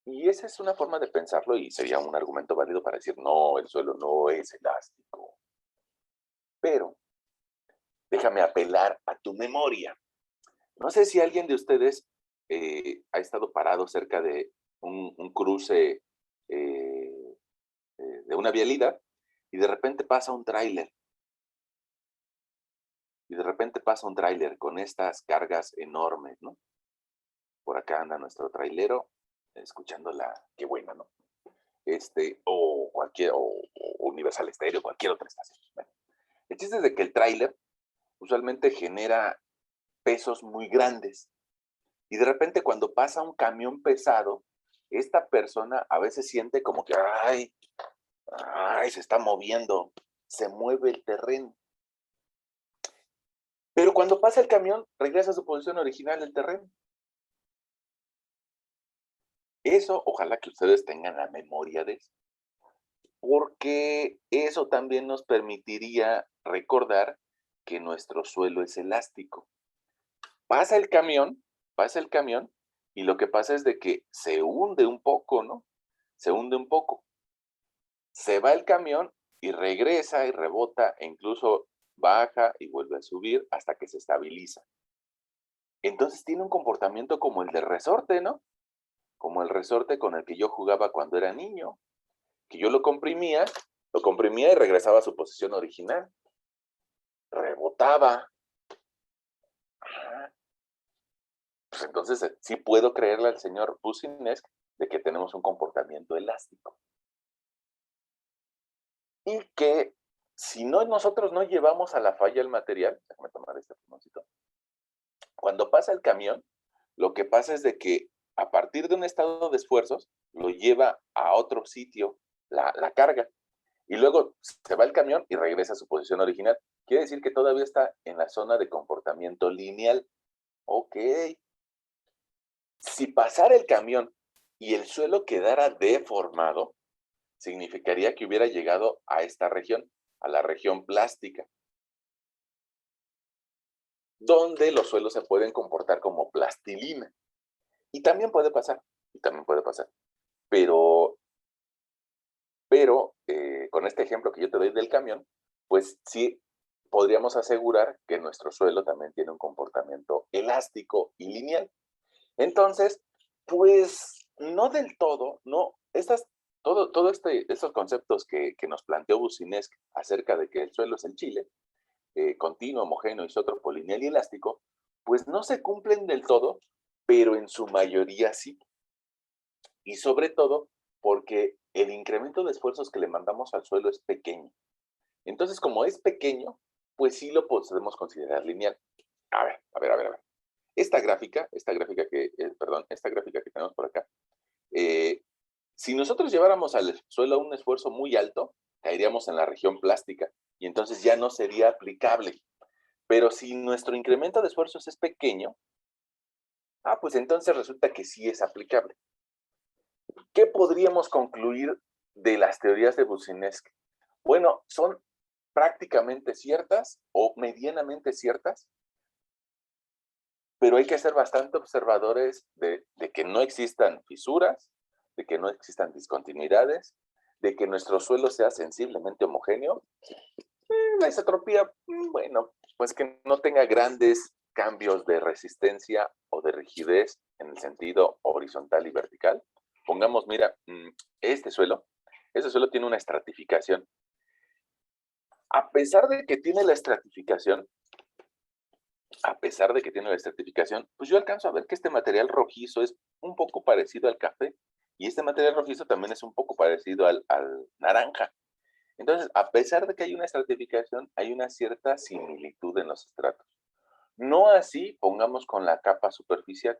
Y esa es una forma de pensarlo y sería un argumento válido para decir, no, el suelo no es elástico. Pero déjame apelar a tu memoria. No sé si alguien de ustedes ha estado parado cerca de un cruce de una vialidad y de repente pasa un tráiler. Y de repente pasa un tráiler con estas cargas enormes, ¿no? Por acá anda nuestro trailero escuchando qué buena, ¿no? O cualquier, o Universal Stereo, cualquier otra estación. Bueno, el chiste es de que el tráiler usualmente genera pesos muy grandes. Y de repente cuando pasa un camión pesado, esta persona a veces siente como que, ay, se está moviendo, se mueve el terreno. Pero cuando pasa el camión, regresa a su posición original del terreno. Eso, ojalá que ustedes tengan la memoria de eso, porque eso también nos permitiría recordar que nuestro suelo es elástico. Pasa el camión, pasa el camión, y lo que pasa es de que se hunde un poco, ¿no? Se hunde un poco. Se va el camión y regresa y rebota e incluso baja y vuelve a subir hasta que se estabiliza. Entonces tiene un comportamiento como el del resorte, ¿no? Como el resorte con el que yo jugaba cuando era niño, que yo lo comprimía y regresaba a su posición original. Rebotaba. Ajá. Pues entonces sí puedo creerle al señor Businesk de que tenemos un comportamiento elástico. Y que si no nosotros no llevamos a la falla el material, déjame tomar este pulmoncito. Cuando pasa el camión, lo que pasa es de que a partir de un estado de esfuerzos, lo lleva a otro sitio la carga. Y luego se va el camión y regresa a su posición original. Quiere decir que todavía está en la zona de comportamiento lineal. Ok. Si pasara el camión y el suelo quedara deformado, significaría que hubiera llegado a esta región, a la región plástica, donde los suelos se pueden comportar como plastilina. Y también puede pasar, y también puede pasar. Pero, con este ejemplo que yo te doy del camión, pues sí podríamos asegurar que nuestro suelo también tiene un comportamiento elástico y lineal. Entonces, pues no del todo, no, estos conceptos que nos planteó Businesk acerca de que el suelo es el chile, continuo, homogéneo, isótropo, lineal y elástico, pues no se cumplen del todo, pero en su mayoría sí. Y sobre todo porque el incremento de esfuerzos que le mandamos al suelo es pequeño. Entonces, como es pequeño, pues sí lo podemos considerar lineal. A ver. Esta gráfica que tenemos por acá, eh, si nosotros lleváramos al suelo un esfuerzo muy alto, caeríamos en la región plástica y entonces ya no sería aplicable. Pero si nuestro incremento de esfuerzos es pequeño, pues entonces resulta que sí es aplicable. ¿Qué podríamos concluir de las teorías de Businesk? Bueno, son prácticamente ciertas o medianamente ciertas, pero hay que ser bastante observadores de que no existan fisuras, de que no existan discontinuidades, de que nuestro suelo sea sensiblemente homogéneo. La isotropía, bueno, pues que no tenga grandes cambios de resistencia o de rigidez en el sentido horizontal y vertical. Pongamos, mira, este suelo tiene una estratificación. A pesar de que tiene la estratificación, pues yo alcanzo a ver que este material rojizo es un poco parecido al café y este material rojizo también es un poco parecido al naranja. Entonces, a pesar de que hay una estratificación, hay una cierta similitud en los estratos. No así, pongamos con la capa superficial.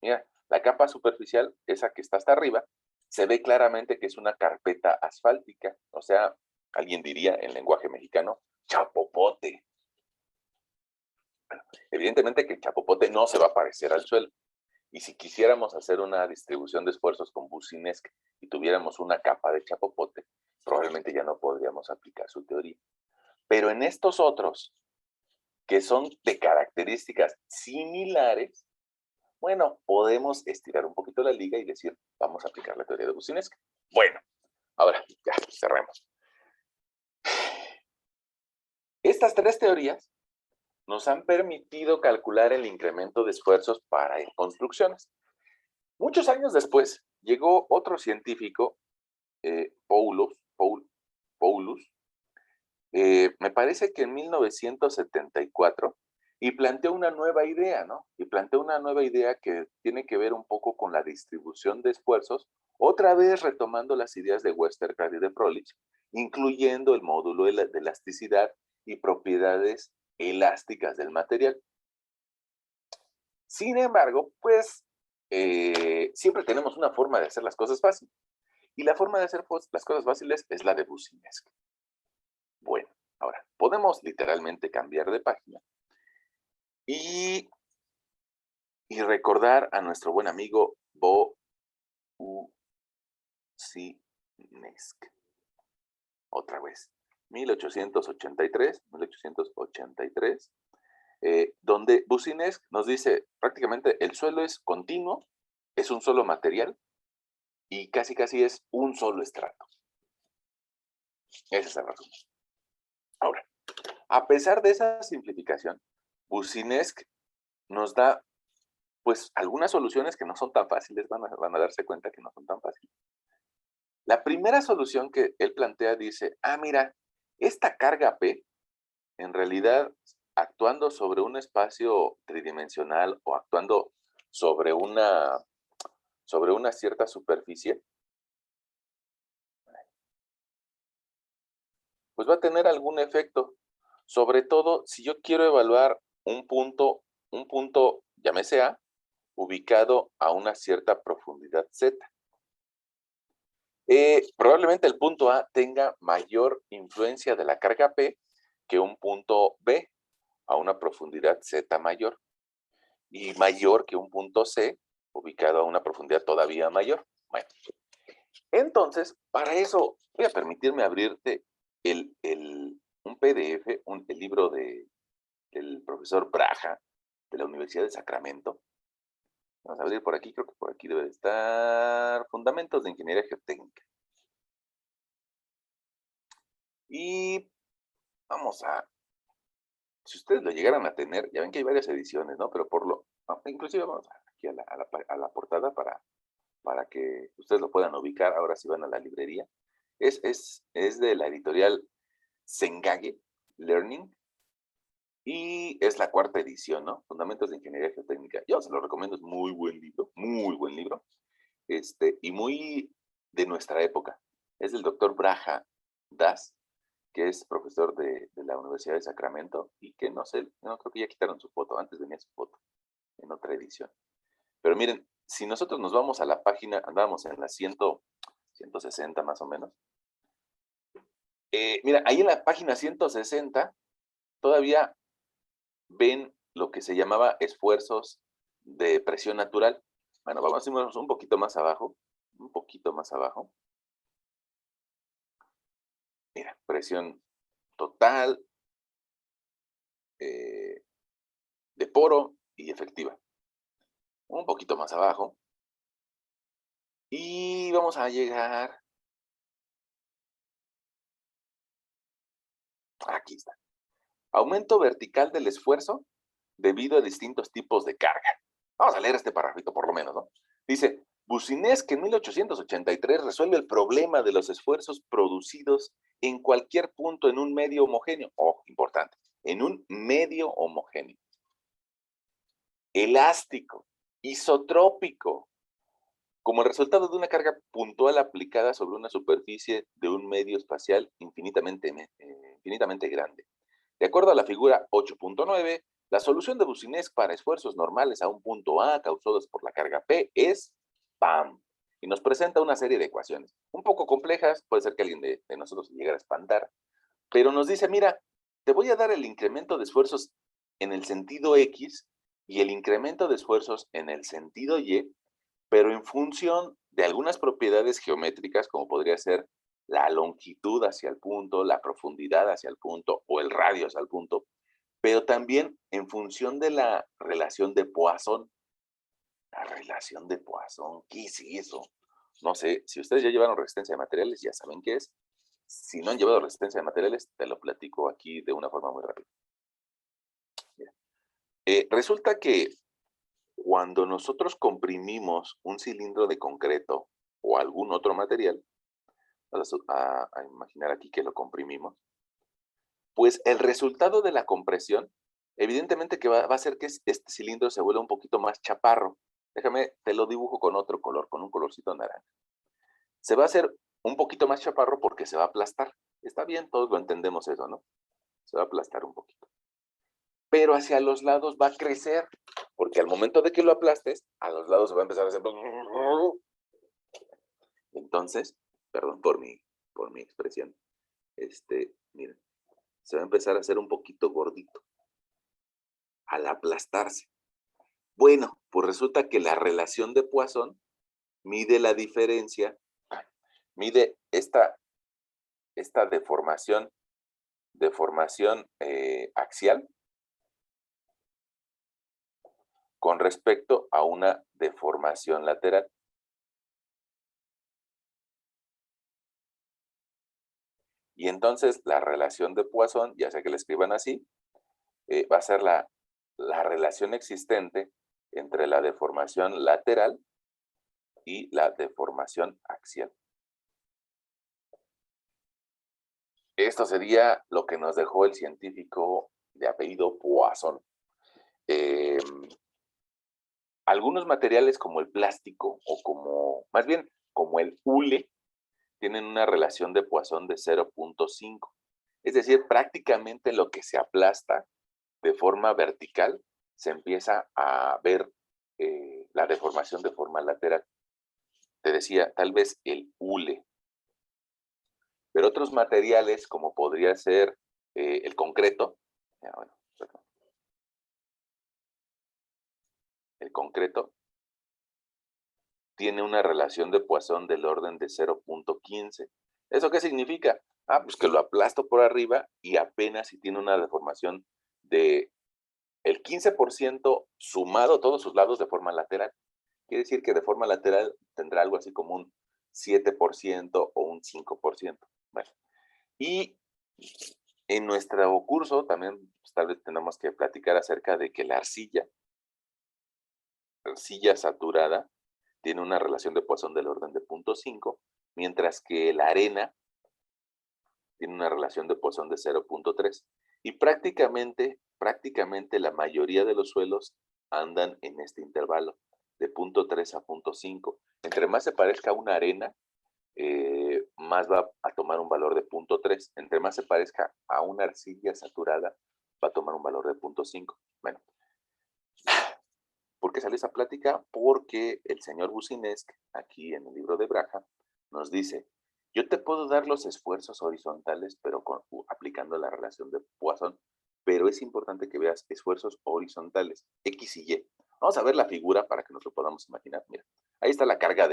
Mira, la capa superficial, esa que está hasta arriba, se ve claramente que es una carpeta asfáltica. O sea, alguien diría en lenguaje mexicano, chapopote. Bueno, evidentemente que el chapopote no se va a parecer al suelo. Y si quisiéramos hacer una distribución de esfuerzos con Businesk y tuviéramos una capa de chapopote, probablemente ya no podríamos aplicar su teoría. Pero en estos otros, que son de características similares, bueno, podemos estirar un poquito la liga y decir, vamos a aplicar la teoría de Businesk. Bueno, ahora ya cerremos. Estas tres teorías nos han permitido calcular el incremento de esfuerzos para construcciones. Muchos años después, llegó otro científico, Paulus, me parece que en 1974, y planteó una nueva idea, ¿no? Y planteó una nueva idea que tiene que ver un poco con la distribución de esfuerzos, otra vez retomando las ideas de Westergaard y de Froelich, incluyendo el módulo de elasticidad y propiedades elásticas del material. Sin embargo, pues siempre tenemos una forma de hacer las cosas fáciles. Y la forma de hacer las cosas fáciles es la de Businesk. Bueno, ahora, podemos literalmente cambiar de página y, recordar a nuestro buen amigo Businesk. Otra vez, 1883, donde Businesk nos dice prácticamente el suelo es continuo, es un solo material y casi es un solo estrato. Esa es la razón. Ahora, a pesar de esa simplificación, Businesk nos da pues algunas soluciones que no son tan fáciles, van a darse cuenta que no son tan fáciles. La primera solución que él plantea dice, mira, esta carga P, en realidad, actuando sobre un espacio tridimensional o actuando sobre una cierta superficie, pues va a tener algún efecto. Sobre todo si yo quiero evaluar un punto, llámese A, ubicado a una cierta profundidad Z. Probablemente el punto A tenga mayor influencia de la carga P que un punto B a una profundidad Z mayor y mayor que un punto C ubicado a una profundidad todavía mayor. Bueno, entonces, para eso voy a permitirme abrirte un PDF, el libro del profesor Braja de la Universidad de Sacramento. Vamos a abrir por aquí, creo que por aquí debe de estar Fundamentos de Ingeniería Geotécnica. Y vamos a, si ustedes lo llegaran a tener, ya ven que hay varias ediciones, ¿no? Pero inclusive vamos aquí a la portada para que ustedes lo puedan ubicar ahora si van a la librería. Es de la editorial Cengage Learning y es la 4ª edición, ¿no? Fundamentos de Ingeniería Geotécnica. Yo se lo recomiendo, es muy buen libro, y muy de nuestra época. Es del doctor Braja Das, que es profesor de la Universidad de Sacramento y que no sé, no creo que ya quitaron su foto, antes venía su foto en otra edición. Pero miren, si nosotros nos vamos a la página, andábamos en la 160 más o menos. Mira, ahí en la página 160 todavía ven lo que se llamaba esfuerzos de presión natural. Bueno, vamos a irnos un poquito más abajo, un poquito más abajo. Mira, presión total, de poro y efectiva. Un poquito más abajo. Y vamos a llegar. Aquí está. Aumento vertical del esfuerzo debido a distintos tipos de carga. Vamos a leer este parrafito por lo menos, ¿no? Dice, Boussinesq en 1883 resuelve el problema de los esfuerzos producidos en cualquier punto en un medio homogéneo. Importante, en un medio homogéneo. Elástico, isotrópico, como el resultado de una carga puntual aplicada sobre una superficie de un medio espacial infinitamente grande. De acuerdo a la figura 8.9, la solución de Boussinesq para esfuerzos normales a un punto A causados por la carga P es ¡pam! Y nos presenta una serie de ecuaciones. Un poco complejas, puede ser que alguien de nosotros se llegara a espantar, pero nos dice, mira, te voy a dar el incremento de esfuerzos en el sentido X y el incremento de esfuerzos en el sentido Y, pero en función de algunas propiedades geométricas, como podría ser la longitud hacia el punto, la profundidad hacia el punto o el radio hacia el punto, pero también en función de la relación de Poisson. La relación de Poisson, ¿qué es eso? No sé, si ustedes ya llevaron resistencia de materiales, ya saben qué es. Si no han llevado resistencia de materiales, te lo platico aquí de una forma muy rápida. Mira, resulta que cuando nosotros comprimimos un cilindro de concreto o algún otro material, a imaginar aquí que lo comprimimos, pues el resultado de la compresión, evidentemente que va a hacer que este cilindro se vuelva un poquito más chaparro. Déjame, te lo dibujo con otro color, con un colorcito naranja. Se va a hacer un poquito más chaparro porque se va a aplastar. Está bien, todos lo entendemos eso, ¿no? Se va a aplastar un poquito. Pero hacia los lados va a crecer, porque al momento de que lo aplastes, a los lados se va a empezar a hacer. Entonces, perdón por mi expresión, miren, se va a empezar a hacer un poquito gordito al aplastarse. Bueno, pues resulta que la relación de Poisson mide la diferencia, mide esta deformación axial con respecto a una deformación lateral. Y entonces la relación de Poisson, ya sea que la escriban así, va a ser la relación existente entre la deformación lateral y la deformación axial. Esto sería lo que nos dejó el científico de apellido Poisson. Algunos materiales como el plástico más bien como el hule, tienen una relación de Poisson de 0.5. Es decir, prácticamente lo que se aplasta de forma vertical se empieza a ver la deformación de forma lateral. Te decía, tal vez el hule. Pero otros materiales, como podría ser el concreto, bueno, el concreto tiene una relación de Poisson del orden de 0.15. ¿Eso qué significa? Pues que lo aplasto por arriba y apenas si tiene una deformación de el 15% sumado todos sus lados de forma lateral. Quiere decir que de forma lateral tendrá algo así como un 7% o un 5%. Bueno, y en nuestro curso también pues, tal vez tenemos que platicar acerca de que la arcilla saturada tiene una relación de Poisson del orden de 0.5, mientras que la arena tiene una relación de Poisson de 0.3. Y prácticamente la mayoría de los suelos andan en este intervalo, de 0.3 a 0.5. Entre más se parezca a una arena, más va a tomar un valor de 0.3. Entre más se parezca a una arcilla saturada, va a tomar un valor de 0.5. Bueno, ¿por qué sale esa plática? Porque el señor Bucinesc, aquí en el libro de Braha, nos dice, yo te puedo dar los esfuerzos horizontales, pero aplicando la relación de Poisson, pero es importante que veas esfuerzos horizontales, X y Y. Vamos a ver la figura para que nos lo podamos imaginar. Mira, ahí está la carga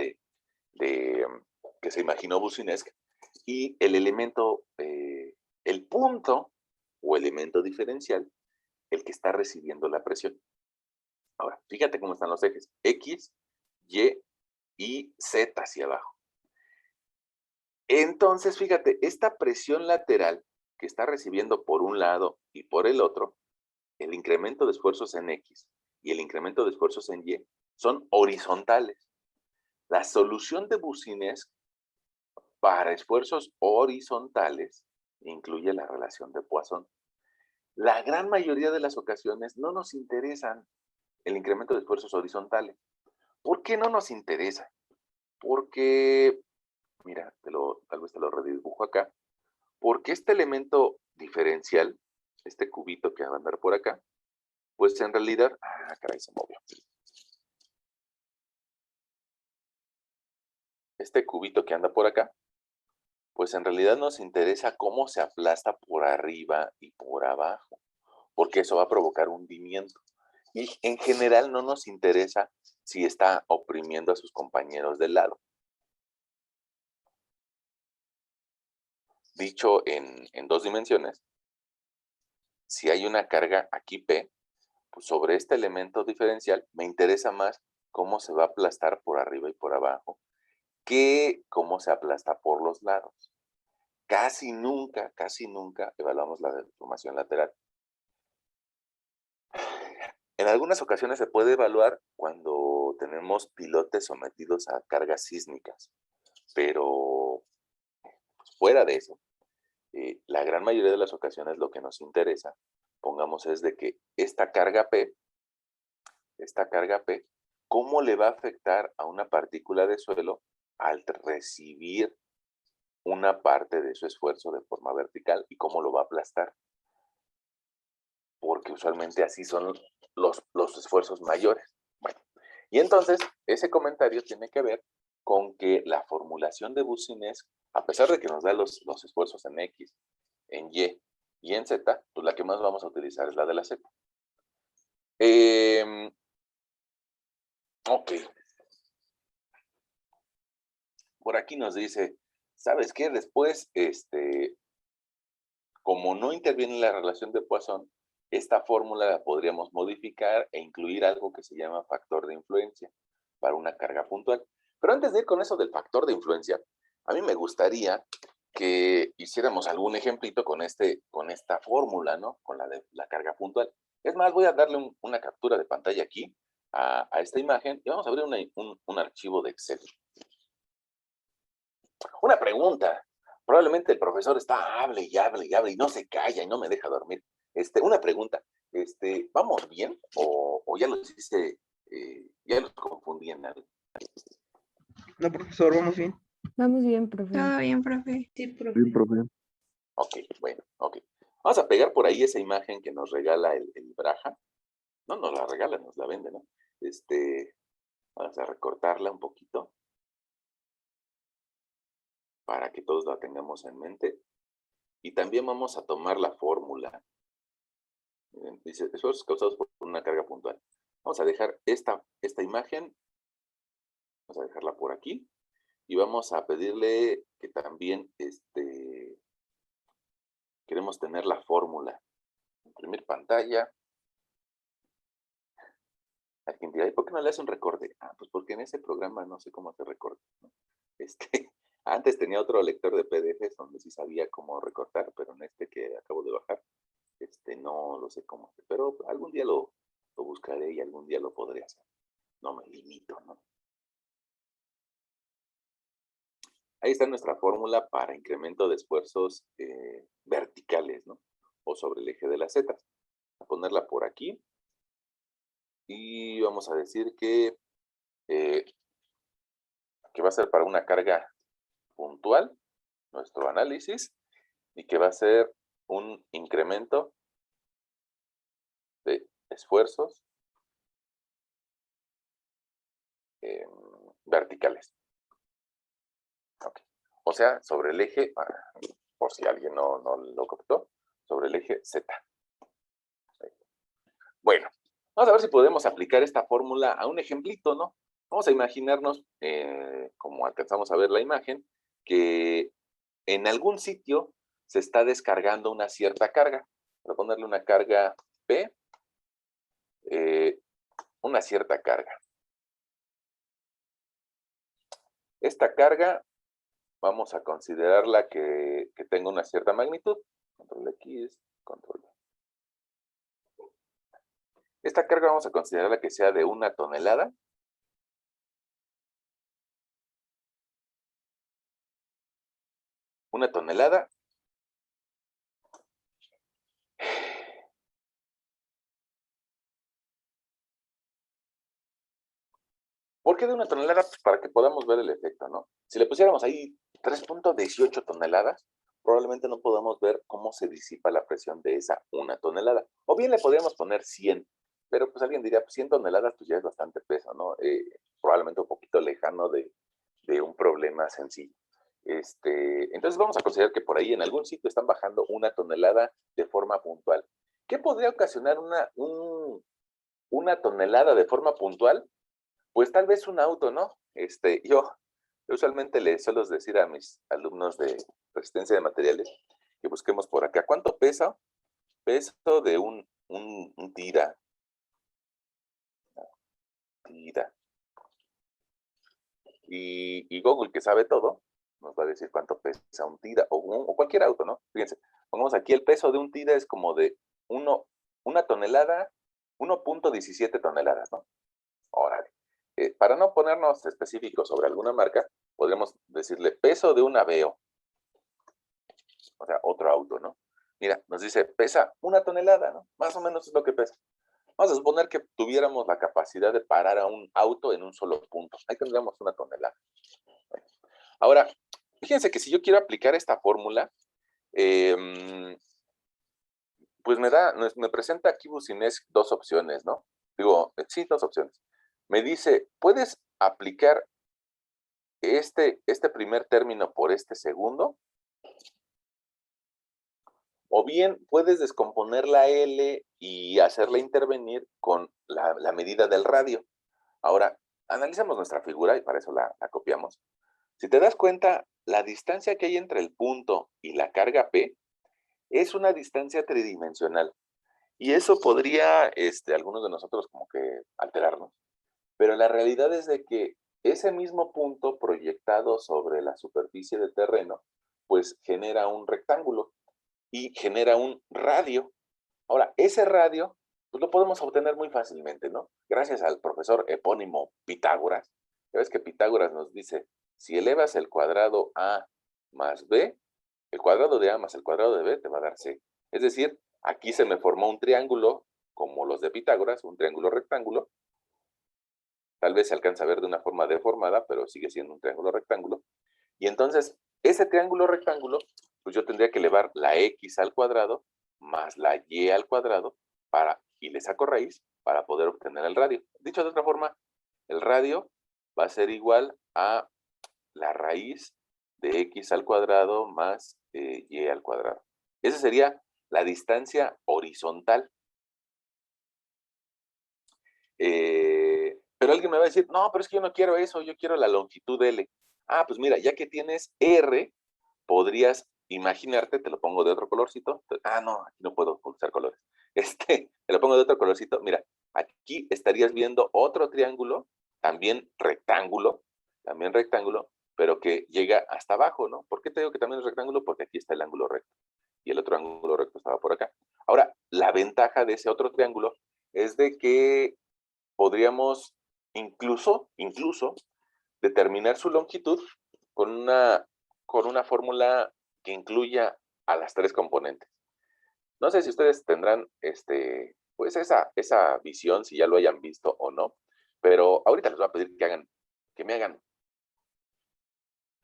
que se imaginó Bucinesc y el elemento, el punto o elemento diferencial, el que está recibiendo la presión. Ahora, fíjate cómo están los ejes, X, Y y Z hacia abajo. Entonces, fíjate, esta presión lateral que está recibiendo por un lado y por el otro, el incremento de esfuerzos en X y el incremento de esfuerzos en Y, son horizontales. La solución de Bucinesc para esfuerzos horizontales incluye la relación de Poisson. La gran mayoría de las ocasiones no nos interesan el incremento de esfuerzos horizontales. ¿Por qué no nos interesa? Porque, mira, tal vez te lo redibujo acá, porque este elemento diferencial, este cubito que va a andar por acá, pues en realidad, caray, se movió. Este cubito que anda por acá, pues en realidad nos interesa cómo se aplasta por arriba y por abajo, porque eso va a provocar hundimiento. Y en general no nos interesa si está oprimiendo a sus compañeros del lado. Dicho en dos dimensiones, si hay una carga aquí P, pues sobre este elemento diferencial me interesa más cómo se va a aplastar por arriba y por abajo que cómo se aplasta por los lados. Casi nunca evaluamos la deformación lateral. En algunas ocasiones se puede evaluar cuando tenemos pilotes sometidos a cargas sísmicas, pero pues, fuera de eso, la gran mayoría de las ocasiones lo que nos interesa, pongamos, es de que esta carga P, ¿cómo le va a afectar a una partícula de suelo al recibir una parte de su esfuerzo de forma vertical y cómo lo va a aplastar? Porque usualmente así son los esfuerzos mayores. Bueno, y entonces ese comentario tiene que ver con que la formulación de Bucinesc, a pesar de que nos da los esfuerzos en X, en y en Z, pues la que más vamos a utilizar es la de la Z. Ok. Por aquí nos dice, ¿sabes qué? Después, como no interviene la relación de Poisson, esta fórmula la podríamos modificar e incluir algo que se llama factor de influencia para una carga puntual. Pero antes de ir con eso del factor de influencia, a mí me gustaría que hiciéramos algún ejemplito con esta fórmula, ¿no? Con la de la carga puntual. Es más, voy a darle una captura de pantalla aquí a esta imagen y vamos a abrir un archivo de Excel. Una pregunta. Probablemente el profesor está hable y hable y hable y no se calla y no me deja dormir. Una pregunta. ¿Vamos bien o ya los hice, ya los confundí en algo? No, profesor, vamos bien. Vamos bien, profe. Todo bien, profe. Sí, profe. Bien, profe. Ok, bueno, ok. Vamos a pegar por ahí esa imagen que nos regala el Braja. No nos la regala, nos la vende, ¿no? Vamos a recortarla un poquito para que todos la tengamos en mente. Y también vamos a tomar la fórmula. Miren, dice, esfuerzos causados por una carga puntual. Vamos a dejar esta imagen, vamos a dejarla por aquí. Y vamos a pedirle que también queremos tener la fórmula. Imprimir pantalla. Alguien dirá, ¿y por qué no le hace un recorte? Ah, pues porque en ese programa no sé cómo hacer recorte, ¿no? Antes tenía otro lector de PDFs donde sí sabía cómo recortar, pero en este que acabo de bajar, no lo sé cómo hacer. Pero algún día lo buscaré y algún día lo podré hacer. No me limito, ¿no? Ahí está nuestra fórmula para incremento de esfuerzos verticales, ¿no? O sobre el eje de las zetas. A ponerla por aquí. Y vamos a decir que va a ser para una carga puntual, nuestro análisis, y que va a ser un incremento de esfuerzos verticales. Okay. O sea, sobre el eje, por si alguien no lo captó, sobre el eje Z. Bueno, vamos a ver si podemos aplicar esta fórmula a un ejemplito, ¿no? Vamos a imaginarnos, como alcanzamos a ver la imagen, que en algún sitio se está descargando una cierta carga. Voy a ponerle una carga P, una cierta carga. Esta carga vamos a considerarla que tenga una cierta magnitud. Control X, control V. Esta carga vamos a considerarla que sea de 1 tonelada. Una tonelada. ¿Por qué de 1 tonelada? Pues para que podamos ver el efecto, ¿no? Si le pusiéramos ahí 3.18 toneladas, probablemente no podamos ver cómo se disipa la presión de esa 1 tonelada. O bien le podríamos poner 100, pero pues alguien diría, pues 100 toneladas pues ya es bastante peso, ¿no? Probablemente un poquito lejano de un problema sencillo. Entonces vamos a considerar que por ahí en algún sitio están bajando 1 tonelada de forma puntual. ¿Qué podría ocasionar una tonelada de forma puntual? Pues tal vez un auto, ¿no? Yo usualmente le suelo decir a mis alumnos de resistencia de materiales que busquemos por acá. ¿Cuánto pesa? Peso de un tira. Y Google, que sabe todo, nos va a decir cuánto pesa un tira o cualquier auto, ¿no? Fíjense, pongamos aquí el peso de un tira es como de 1 tonelada, 1.17 toneladas, ¿no? Órale. Para no ponernos específicos sobre alguna marca, podríamos decirle peso de un Aveo. O sea, otro auto, ¿no? Mira, nos dice, pesa 1 tonelada, ¿no? Más o menos es lo que pesa. Vamos a suponer que tuviéramos la capacidad de parar a un auto en un solo punto. Ahí tendríamos 1 tonelada. Bueno, ahora, fíjense que si yo quiero aplicar esta fórmula, pues me presenta aquí Business 2 opciones, ¿no? Digo, sí, 2 opciones. Me dice, ¿puedes aplicar este primer término por este segundo? O bien puedes descomponer la L y hacerla intervenir con la medida del radio. Ahora, analicemos nuestra figura y para eso la copiamos. Si te das cuenta, la distancia que hay entre el punto y la carga P es una distancia tridimensional. Y eso podría, algunos de nosotros como que alterarnos. Pero la realidad es de que ese mismo punto proyectado sobre la superficie del terreno, pues genera un rectángulo y genera un radio. Ahora, ese radio, pues pues lo podemos obtener muy fácilmente, ¿no? Gracias al profesor epónimo Pitágoras. Ya ves que Pitágoras nos dice, si elevas el cuadrado a más b, el cuadrado de a más el cuadrado de b te va a dar c. Es decir, aquí se me formó un triángulo, como los de Pitágoras, un triángulo rectángulo. Tal vez se alcanza a ver de una forma deformada, pero sigue siendo un triángulo rectángulo. Y entonces, ese triángulo rectángulo, pues yo tendría que elevar la x al cuadrado más la y al cuadrado y le saco raíz para poder obtener el radio. Dicho de otra forma, el radio va a ser igual a la raíz de x al cuadrado más y al cuadrado. Esa sería la distancia horizontal. Pero alguien me va a decir, no, pero es que yo no quiero eso, yo quiero la longitud L. Ah, pues mira, ya que tienes R, podrías imaginarte, te lo pongo de otro colorcito. Ah, no, aquí no puedo usar colores. Te lo pongo de otro colorcito. Mira, aquí estarías viendo otro triángulo, también rectángulo, pero que llega hasta abajo, ¿no? ¿Por qué te digo que también es rectángulo? Porque aquí está el ángulo recto. Y el otro ángulo recto estaba por acá. Ahora, la ventaja de ese otro triángulo es de que podríamos incluso determinar su longitud con una fórmula que incluya a las tres componentes. No sé si ustedes tendrán pues esa visión, si ya lo hayan visto o no, pero ahorita les voy a pedir que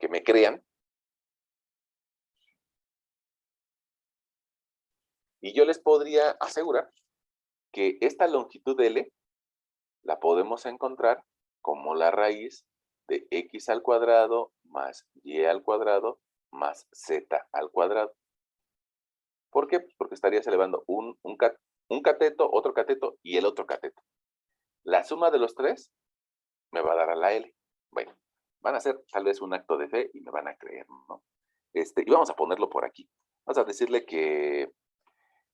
me crean, y yo les podría asegurar que esta longitud L la podemos encontrar como la raíz de x al cuadrado más y al cuadrado más z al cuadrado. ¿Por qué? Pues porque estarías elevando un cateto, otro cateto y el otro cateto. La suma de los tres me va a dar a la L. Bueno, van a hacer tal vez un acto de fe y me van a creer, ¿no? Y vamos a ponerlo por aquí. Vamos a decirle que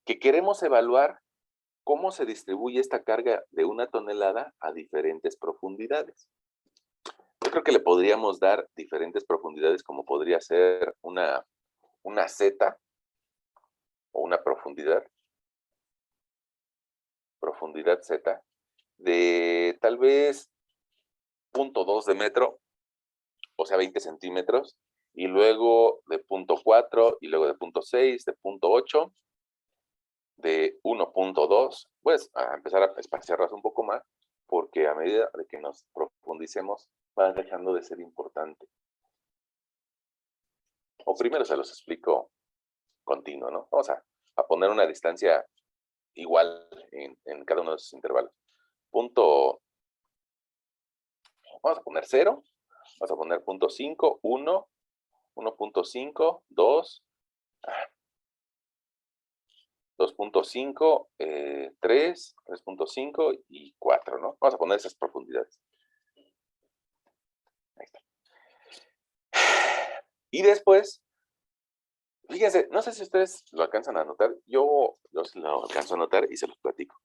queremos evaluar cómo se distribuye esta carga de 1 tonelada a diferentes profundidades. Yo creo que le podríamos dar diferentes profundidades, como podría ser una Z o una profundidad Z, de tal vez 0.2 de metro, o sea, 20 centímetros, y luego de 0.4, y luego de 0.6, de 0.8, de 1.2, pues a empezar a espaciarlas un poco más, porque a medida de que nos profundicemos, va dejando de ser importante. O primero se los explico continuo, ¿no? Vamos a poner una distancia igual en cada uno de esos intervalos. Vamos a poner 0, vamos a poner 0.5, 1, 1.5, 2, 2.5, 3, 3.5 y 4, ¿no? Vamos a poner esas profundidades. Ahí está. Y después, fíjense, no sé si ustedes lo alcanzan a notar, yo lo alcanzo a notar y se los platico.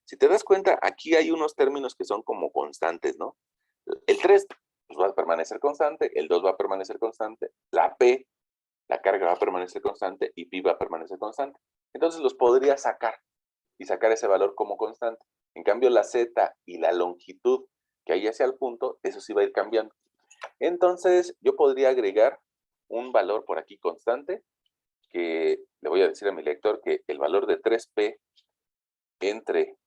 Si te das cuenta, aquí hay unos términos que son como constantes, ¿no? El 3 pues, va a permanecer constante, el 2 va a permanecer constante, la P, la carga va a permanecer constante y pi va a permanecer constante. Entonces los podría sacar y sacar ese valor como constante. En cambio, la Z y la longitud que hay hacia el punto, eso sí va a ir cambiando. Entonces, yo podría agregar un valor por aquí constante, que le voy a decir a mi lector que el valor de 3P entre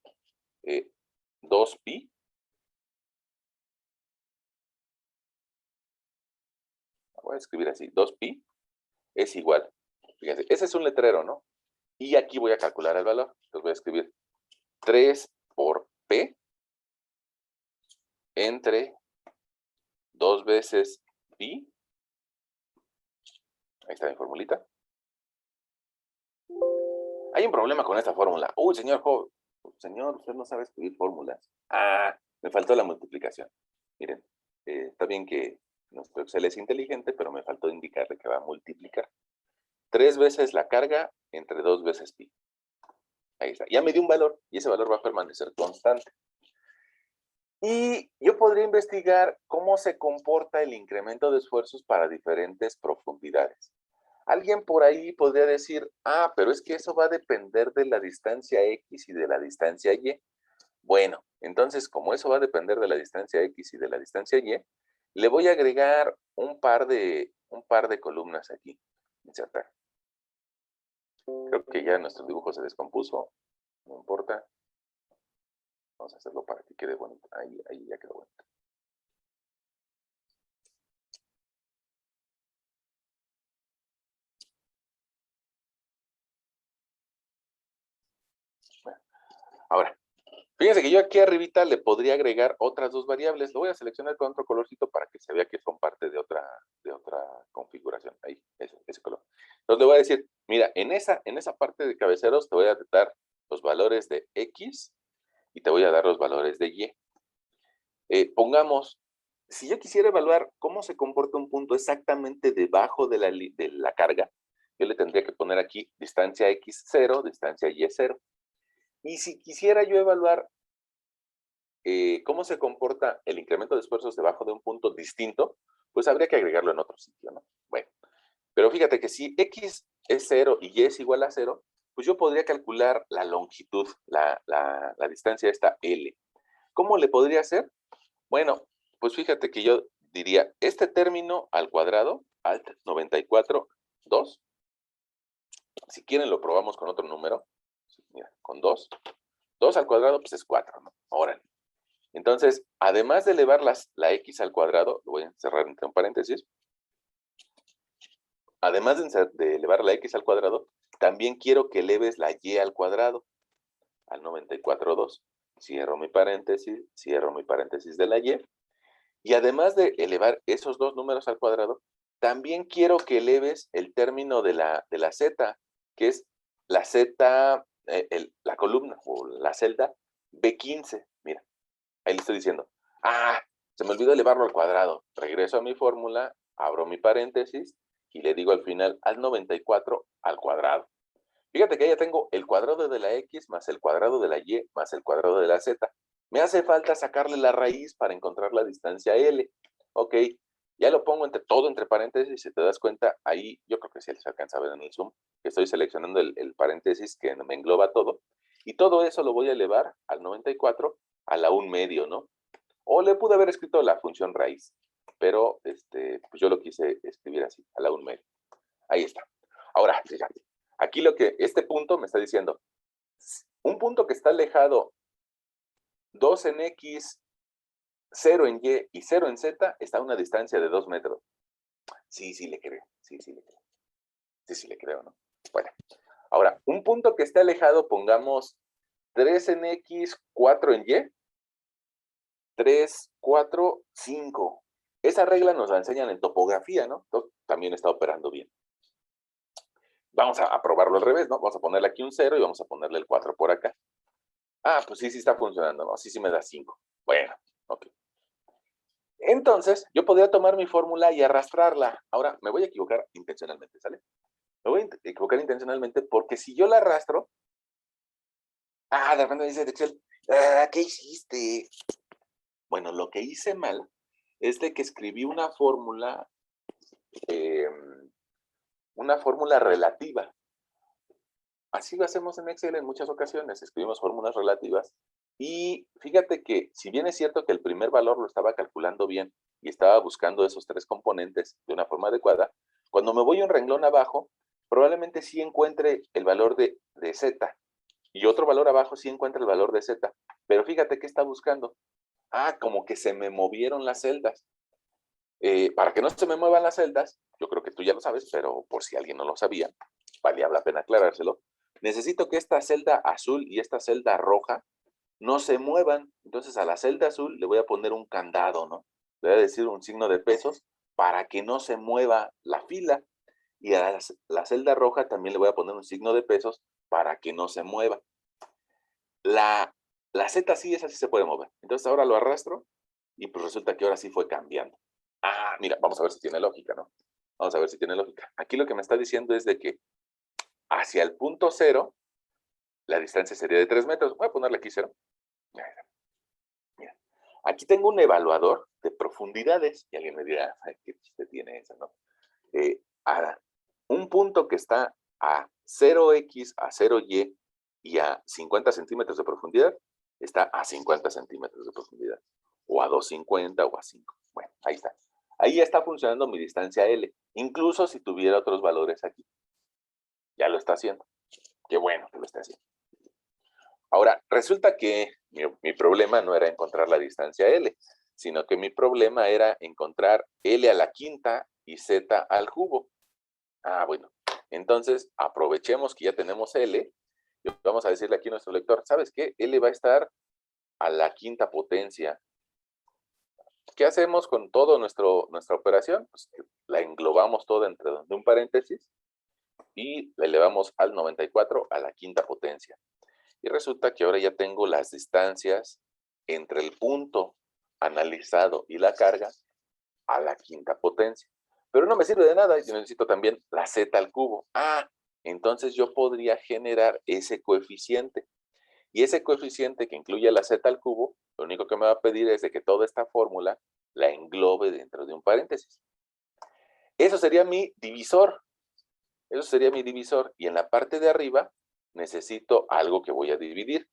2pi, voy a escribir así, 2pi es igual. Fíjense, ese es un letrero, ¿no? Y aquí voy a calcular el valor. Entonces voy a escribir 3 por P entre 2 veces pi. Ahí está mi formulita. Hay un problema con esta fórmula. Uy, señor, usted no sabe escribir fórmulas. Ah, me faltó la multiplicación. Miren, está bien que nuestro Excel es inteligente, pero me faltó indicarle que va a multiplicar. 3 veces la carga entre 2 veces pi. Ahí está. Ya me dio un valor y ese valor va a permanecer constante. Y yo podría investigar cómo se comporta el incremento de esfuerzos para diferentes profundidades. Alguien por ahí podría decir, ah, pero es que eso va a depender de la distancia X y de la distancia Y. Bueno, entonces, como eso va a depender de la distancia X y de la distancia Y, le voy a agregar un par de columnas aquí. Insertar. Creo que ya nuestro dibujo se descompuso. No importa. Vamos a hacerlo para que quede bonito. Ahí ya quedó bonito. Bueno, ahora, fíjense que yo aquí arribita le podría agregar otras dos variables. Lo voy a seleccionar con otro colorcito para que se vea que son parte de otra configuración. Ahí, ese color. Entonces le voy a decir, mira, en esa parte de cabeceros te voy a dar los valores de X y te voy a dar los valores de Y. Pongamos, si yo quisiera evaluar cómo se comporta un punto exactamente debajo de la carga, yo le tendría que poner aquí distancia X0, distancia Y0. Y si quisiera yo evaluar cómo se comporta el incremento de esfuerzos debajo de un punto distinto, pues habría que agregarlo en otro sitio, ¿no? Bueno, pero fíjate que si X es 0 y Y es igual a 0, pues yo podría calcular la longitud, la distancia esta L. ¿Cómo le podría hacer? Bueno, pues fíjate que yo diría, este término al cuadrado, alt 94,2, si quieren lo probamos con otro número, mira, con 2, 2 al cuadrado pues es 4, ¿no? Órale. Entonces, además de elevar la X al cuadrado, lo voy a encerrar entre un paréntesis, además de elevar la X al cuadrado, también quiero que eleves la Y al cuadrado, al 94,2. Cierro mi paréntesis de la Y. Y además de elevar esos dos números al cuadrado, también quiero que eleves el término de la Z, que es la Z, la columna o la celda B15. Mira, ahí le estoy diciendo, ah, se me olvidó elevarlo al cuadrado. Regreso a mi fórmula, abro mi paréntesis y le digo al final al 94 al cuadrado. Fíjate que ya tengo el cuadrado de la X más el cuadrado de la Y más el cuadrado de la Z. Me hace falta sacarle la raíz para encontrar la distancia L. Ok, ya lo pongo todo entre paréntesis. Si te das cuenta, ahí yo creo que sí se alcanza a ver en el zoom, que estoy seleccionando el paréntesis que me engloba todo. Y todo eso lo voy a elevar al 94 a la 1 medio, ¿no? O le pude haber escrito la función raíz, pero pues yo lo quise escribir así, a la 1 medio. Ahí está. Ahora, fíjate, aquí este punto me está diciendo, un punto que está alejado 2 en X, 0 en Y y 0 en Z está a una distancia de 2 metros. Sí, sí le creo, sí le creo. Sí le creo, ¿no? Bueno, ahora, un punto que esté alejado, pongamos 3 en X, 4 en Y, 3, 4, 5. Esa regla nos la enseñan en topografía, ¿no? Entonces, también está operando bien. Vamos a probarlo al revés, ¿no? Vamos a ponerle aquí un 0 y vamos a ponerle el 4 por acá. Ah, pues sí está funcionando, ¿no? Sí me da 5. Bueno, ok. Entonces, yo podría tomar mi fórmula y arrastrarla. Ahora, me voy a equivocar intencionalmente, ¿sale? Me voy a equivocar intencionalmente porque si yo la arrastro... Ah, de repente dice Excel, ¿qué hiciste? Bueno, lo que hice mal es de que escribí eh, una fórmula relativa. Así lo hacemos en Excel en muchas ocasiones, escribimos fórmulas relativas y fíjate que si bien es cierto que el primer valor lo estaba calculando bien y estaba buscando esos tres componentes de una forma adecuada, cuando me voy un renglón abajo, probablemente sí encuentre el valor de Z y otro valor abajo sí encuentre el valor de Z, pero fíjate qué está buscando. Ah, como que se me movieron las celdas. Para que no se me muevan las celdas, yo creo que tú ya lo sabes, pero por si alguien no lo sabía, valía la pena aclarárselo. Necesito que esta celda azul y esta celda roja no se muevan. Entonces a la celda azul le voy a poner un candado, ¿no? Le voy a decir un signo de pesos para que no se mueva la fila. Y a la celda roja también le voy a poner un signo de pesos para que no se mueva. La Z sí, esa sí se puede mover. Entonces ahora lo arrastro y pues resulta que ahora sí fue cambiando. Ah, mira, vamos a ver si tiene lógica, ¿no? Vamos a ver si tiene lógica. Aquí lo que me está diciendo es de que hacia el punto 0, la distancia sería de 3 metros. Voy a ponerle aquí 0. Mira, aquí tengo un evaluador de profundidades. Y alguien me dirá, ay, ¿qué chiste tiene eso, no? Ahora, un punto que está a 0x, a 0y y a 50 centímetros de profundidad, está a 50 centímetros de profundidad, o a 250 o a 5. Bueno, ahí está. Ahí ya está funcionando mi distancia L, incluso si tuviera otros valores aquí. Ya lo está haciendo. Qué bueno que lo está haciendo. Ahora, resulta que mi problema no era encontrar la distancia L, sino que mi problema era encontrar L a la quinta y Z al cubo. Ah, bueno. Entonces, aprovechemos que ya tenemos L y vamos a decirle aquí a nuestro lector, ¿sabes qué? L va a estar a la quinta potencia. ¿Qué hacemos con toda nuestra operación? Pues la englobamos toda entre un paréntesis y la elevamos al 94 a la quinta potencia. Y resulta que ahora ya tengo las distancias entre el punto analizado y la carga a la quinta potencia. Pero no me sirve de nada, yo necesito también la z al cubo. Ah, entonces yo podría generar ese coeficiente. Y ese coeficiente que incluye la z al cubo, lo único que me va a pedir es de que toda esta fórmula la englobe dentro de un paréntesis. Eso sería mi divisor. Eso sería mi divisor. Y en la parte de arriba necesito algo que voy a dividir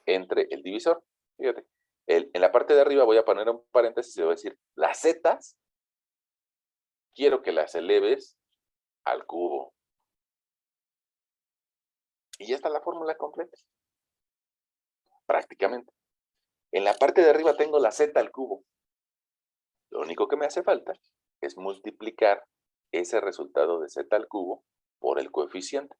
entre el divisor. Fíjate, en la parte de arriba voy a poner un paréntesis y voy a decir, las zetas quiero que las eleves al cubo. Y ya está la fórmula completa. Prácticamente. En la parte de arriba tengo la z al cubo. Lo único que me hace falta es multiplicar ese resultado de z al cubo por el coeficiente.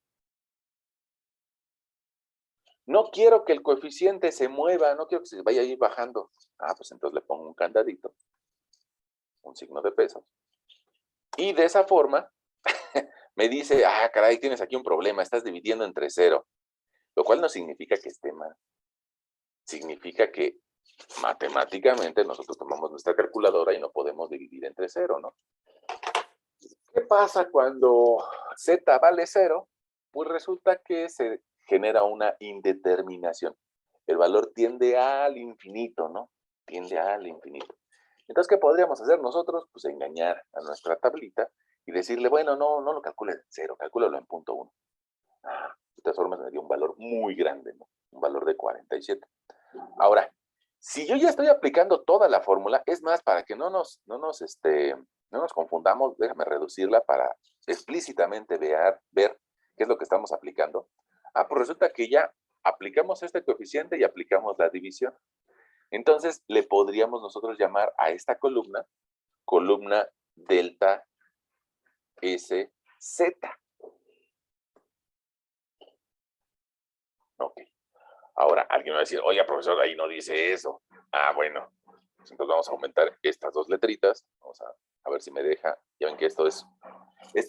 No quiero que el coeficiente se mueva, no quiero que se vaya a ir bajando. Ah, pues entonces le pongo un candadito, un signo de peso. Y de esa forma me dice, ah, caray, tienes aquí un problema, estás dividiendo entre 0. Lo cual no significa que esté mal. Significa que matemáticamente nosotros tomamos nuestra calculadora y no podemos dividir entre 0, ¿no? ¿Qué pasa cuando z vale 0? Pues resulta que se genera una indeterminación. El valor tiende al infinito, ¿no? Tiende al infinito. Entonces, ¿qué podríamos hacer nosotros? Pues engañar a nuestra tablita y decirle, bueno, no lo calcules en 0, calcúlalo en 0.1. Ah, de todas formas me dio un valor muy grande, ¿no? Un valor de 47. Ahora, si yo ya estoy aplicando toda la fórmula, es más, para que no nos confundamos, déjame reducirla para explícitamente ver qué es lo que estamos aplicando. Ah, pues resulta que ya aplicamos este coeficiente y aplicamos la división. Entonces, le podríamos nosotros llamar a esta columna delta SZ. Ok. Ahora, alguien va a decir, oye, profesor, ahí no dice eso. Ah, bueno. Entonces vamos a aumentar estas dos letritas. Vamos a ver si me deja. Ya ven que esto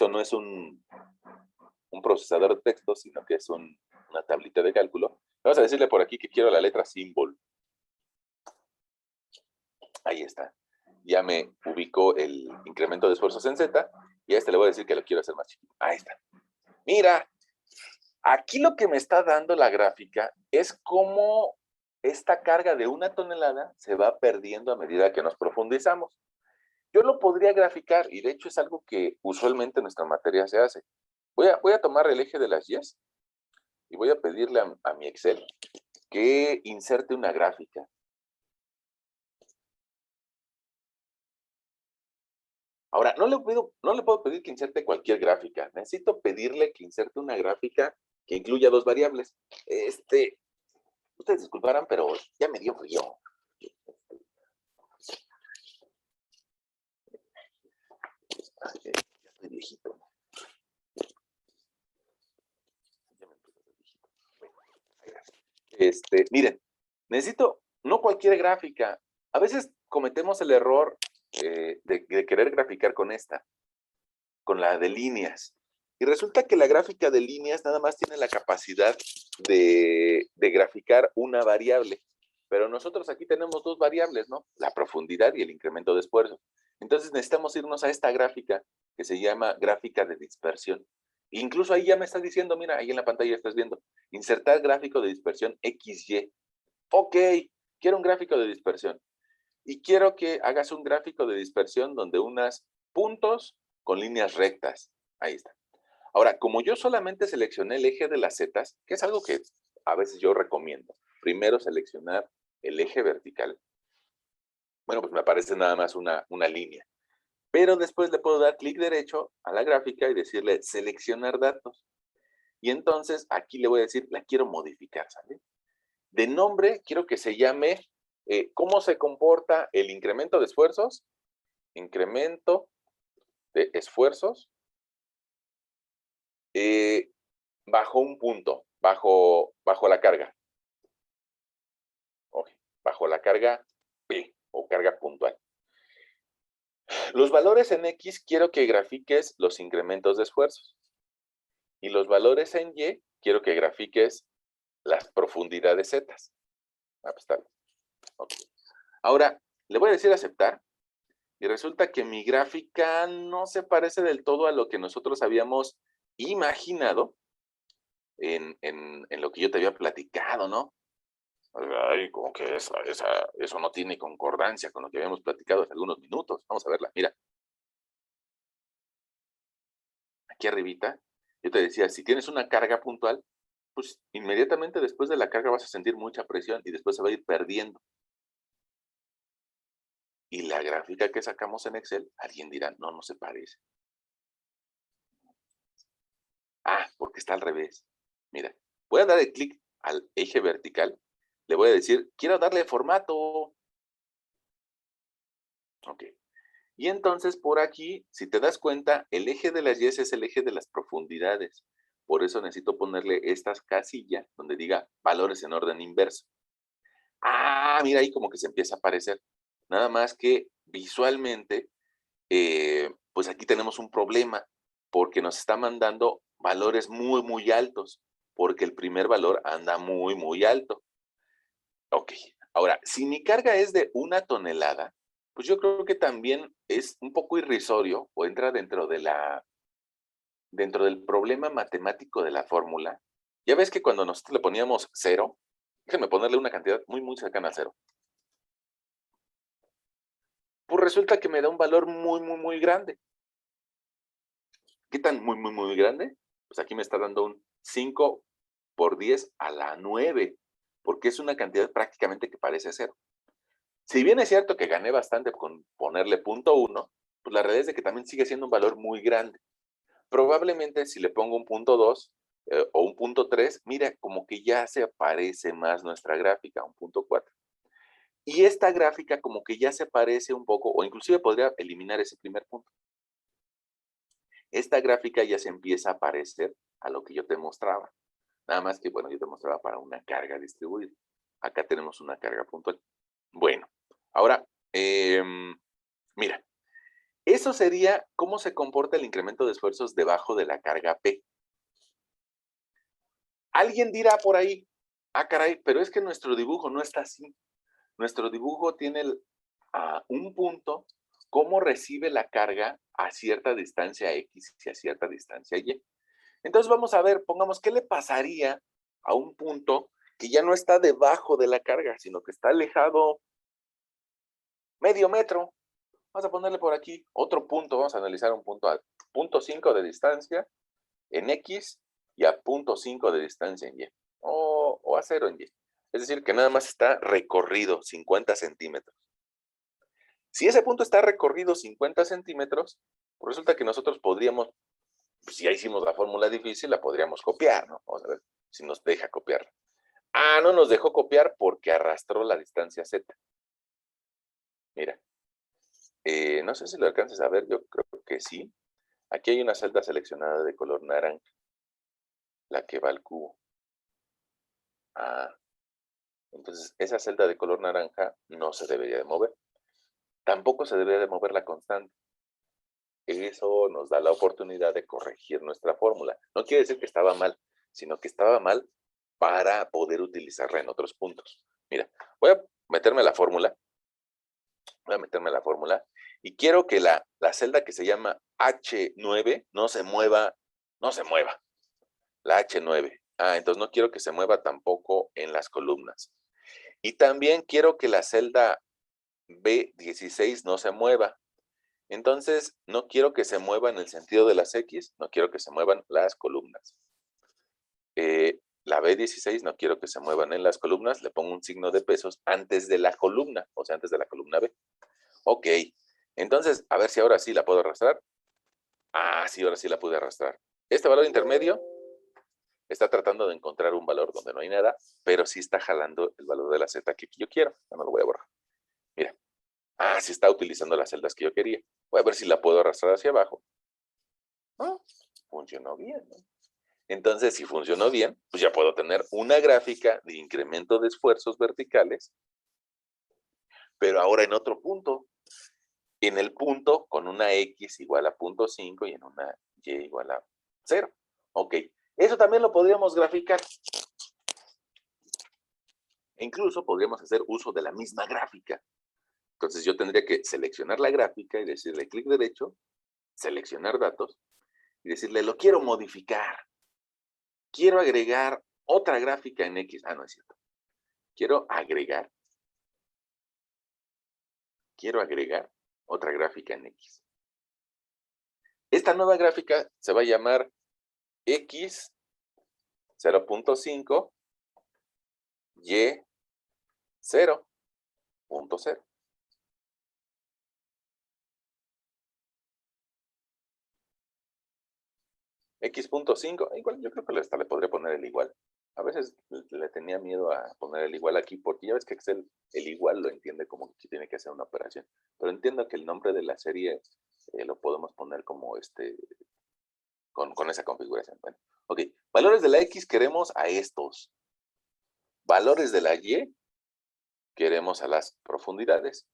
no es un procesador de texto, sino que es una tablita de cálculo. Vamos a decirle por aquí que quiero la letra símbolo. Ahí está. Ya me ubicó el incremento de esfuerzos en Z. Y a este le voy a decir que lo quiero hacer más chiquito. Ahí está. Mira, aquí lo que me está dando la gráfica es cómo esta carga de 1 tonelada se va perdiendo a medida que nos profundizamos. Yo lo podría graficar, y de hecho es algo que usualmente en nuestra materia se hace. Voy a tomar el eje de las Y's y voy a pedirle a mi Excel que inserte una gráfica. Ahora, no le puedo pedir que inserte cualquier gráfica. Necesito pedirle que inserte una gráfica que incluya dos variables. Ustedes disculparán, pero ya me dio frío. Ay, ya estoy viejito. Miren, necesito no cualquier gráfica. A veces cometemos el error de querer graficar con la de líneas. Y resulta que la gráfica de líneas nada más tiene la capacidad de graficar una variable. Pero nosotros aquí tenemos dos variables, ¿no? La profundidad y el incremento de esfuerzo. Entonces necesitamos irnos a esta gráfica que se llama gráfica de dispersión. Incluso ahí ya me está diciendo, mira, ahí en la pantalla estás viendo, insertar gráfico de dispersión XY. Ok, quiero un gráfico de dispersión. Y quiero que hagas un gráfico de dispersión donde unas puntos con líneas rectas. Ahí está. Ahora, como yo solamente seleccioné el eje de las zetas, que es algo que a veces yo recomiendo, primero seleccionar el eje vertical, bueno, pues me aparece nada más una línea. Pero después le puedo dar clic derecho a la gráfica y decirle seleccionar datos. Y entonces aquí le voy a decir, la quiero modificar, ¿sale? De nombre, quiero que se llame ¿cómo se comporta el incremento de esfuerzos? Incremento de esfuerzos eh, bajo un punto, bajo la carga. Ok, bajo la carga P o carga puntual. Los valores en X quiero que grafiques los incrementos de esfuerzos. Y los valores en Y quiero que grafiques las profundidades Z. Ah, pues está bien. Okay. Ahora, le voy a decir aceptar. Y resulta que mi gráfica no se parece del todo a lo que nosotros habíamos imaginado en lo que yo te había platicado, ¿no? Ay, como que eso no tiene concordancia con lo que habíamos platicado hace algunos minutos. Vamos a verla. Mira, aquí arribita, yo te decía, si tienes una carga puntual, pues inmediatamente después de la carga vas a sentir mucha presión y después se va a ir perdiendo. Y la gráfica que sacamos en Excel, alguien dirá, no, no se parece. Ah, porque está al revés. Mira, voy a darle clic al eje vertical. Le voy a decir, quiero darle formato. Ok. Y entonces por aquí, si te das cuenta, el eje de las Y es el eje de las profundidades. Por eso necesito ponerle esta casilla donde diga valores en orden inverso. Ah, mira ahí como que se empieza a aparecer. Nada más que visualmente, pues aquí tenemos un problema porque nos está mandando valores muy, muy altos, porque el primer valor anda muy, muy alto. Ok, ahora, si mi carga es de 1 tonelada, pues yo creo que también es un poco irrisorio o entra dentro del problema matemático de la fórmula. Ya ves que cuando nosotros le poníamos 0, déjenme ponerle una cantidad muy, muy cercana a 0. Pues resulta que me da un valor muy, muy, muy grande. ¿Qué tan muy, muy, muy grande? Pues aquí me está dando un 5 por 10 a la 9, porque es una cantidad prácticamente que parece 0. Si bien es cierto que gané bastante con ponerle punto 1, pues la realidad es de que también sigue siendo un valor muy grande. Probablemente si le pongo un punto 2 o un punto 3, mira, como que ya se parece más nuestra gráfica, un punto 4. Y esta gráfica como que ya se parece un poco, o inclusive podría eliminar ese primer punto. Esta gráfica ya se empieza a parecer a lo que yo te mostraba. Nada más que, bueno, yo te mostraba para una carga distribuida. Acá tenemos una carga puntual. Bueno, ahora, mira, eso sería cómo se comporta el incremento de esfuerzos debajo de la carga P. Alguien dirá por ahí, ah, caray, pero es que nuestro dibujo no está así. Nuestro dibujo tiene un punto, cómo recibe la carga a cierta distancia X y a cierta distancia Y. Entonces vamos a ver, pongamos, ¿qué le pasaría a un punto que ya no está debajo de la carga, sino que está alejado medio metro? Vamos a ponerle por aquí otro punto, vamos a analizar un punto a punto 5 de distancia en X y a punto 5 de distancia en Y, o a 0 en Y. Es decir, que nada más está recorrido 50 centímetros. Si ese punto está recorrido 50 centímetros, pues resulta que nosotros podríamos, pues si ya hicimos la fórmula difícil, la podríamos copiar, ¿no? Vamos a ver si nos deja copiarla. Ah, no nos dejó copiar porque arrastró la distancia Z. Mira, no sé si lo alcances a ver, yo creo que sí. Aquí hay una celda seleccionada de color naranja, la que va al cubo. Ah, entonces esa celda de color naranja no se debería de mover. Tampoco se debería de mover la constante. Eso nos da la oportunidad de corregir nuestra fórmula. No quiere decir que estaba mal, sino que estaba mal para poder utilizarla en otros puntos. Mira, voy a meterme la fórmula. Voy a meterme la fórmula y quiero que la celda que se llama H9 no se mueva, no se mueva. La H9. Ah, entonces no quiero que se mueva tampoco en las columnas. Y también quiero que la celda B16 no se mueva. Entonces, no quiero que se muevan en el sentido de las X, no quiero que se muevan las columnas. La B16 no quiero que se muevan en las columnas, le pongo un signo de pesos antes de la columna, o sea, antes de la columna B. Ok, entonces, a ver si ahora sí la puedo arrastrar. Ah, sí, ahora sí la pude arrastrar. Este valor intermedio está tratando de encontrar un valor donde no hay nada, pero sí está jalando el valor de la Z que yo quiero. Ya no lo voy a borrar. Mira. Ah, sí está utilizando las celdas que yo quería. Voy a ver si la puedo arrastrar hacia abajo. Ah, funcionó bien, ¿no? Entonces, si funcionó bien, pues ya puedo tener una gráfica de incremento de esfuerzos verticales, pero ahora en otro punto. En el punto con una X igual a 0.5 y en una Y igual a 0. Ok, eso también lo podríamos graficar. E incluso podríamos hacer uso de la misma gráfica. Entonces yo tendría que seleccionar la gráfica y decirle clic derecho, seleccionar datos y decirle lo quiero modificar. Quiero agregar otra gráfica en X. Ah, no es cierto. Quiero agregar otra gráfica en X. Esta nueva gráfica se va a llamar X 0.5 Y 0.0. X.5, igual yo creo que hasta le podría poner el igual. A veces le tenía miedo a poner el igual aquí, porque ya ves que Excel el igual lo entiende como que tiene que hacer una operación. Pero entiendo que el nombre de la serie lo podemos poner como con esa configuración. Bueno, ok. Valores de la X queremos a estos. Valores de la Y queremos a las profundidades.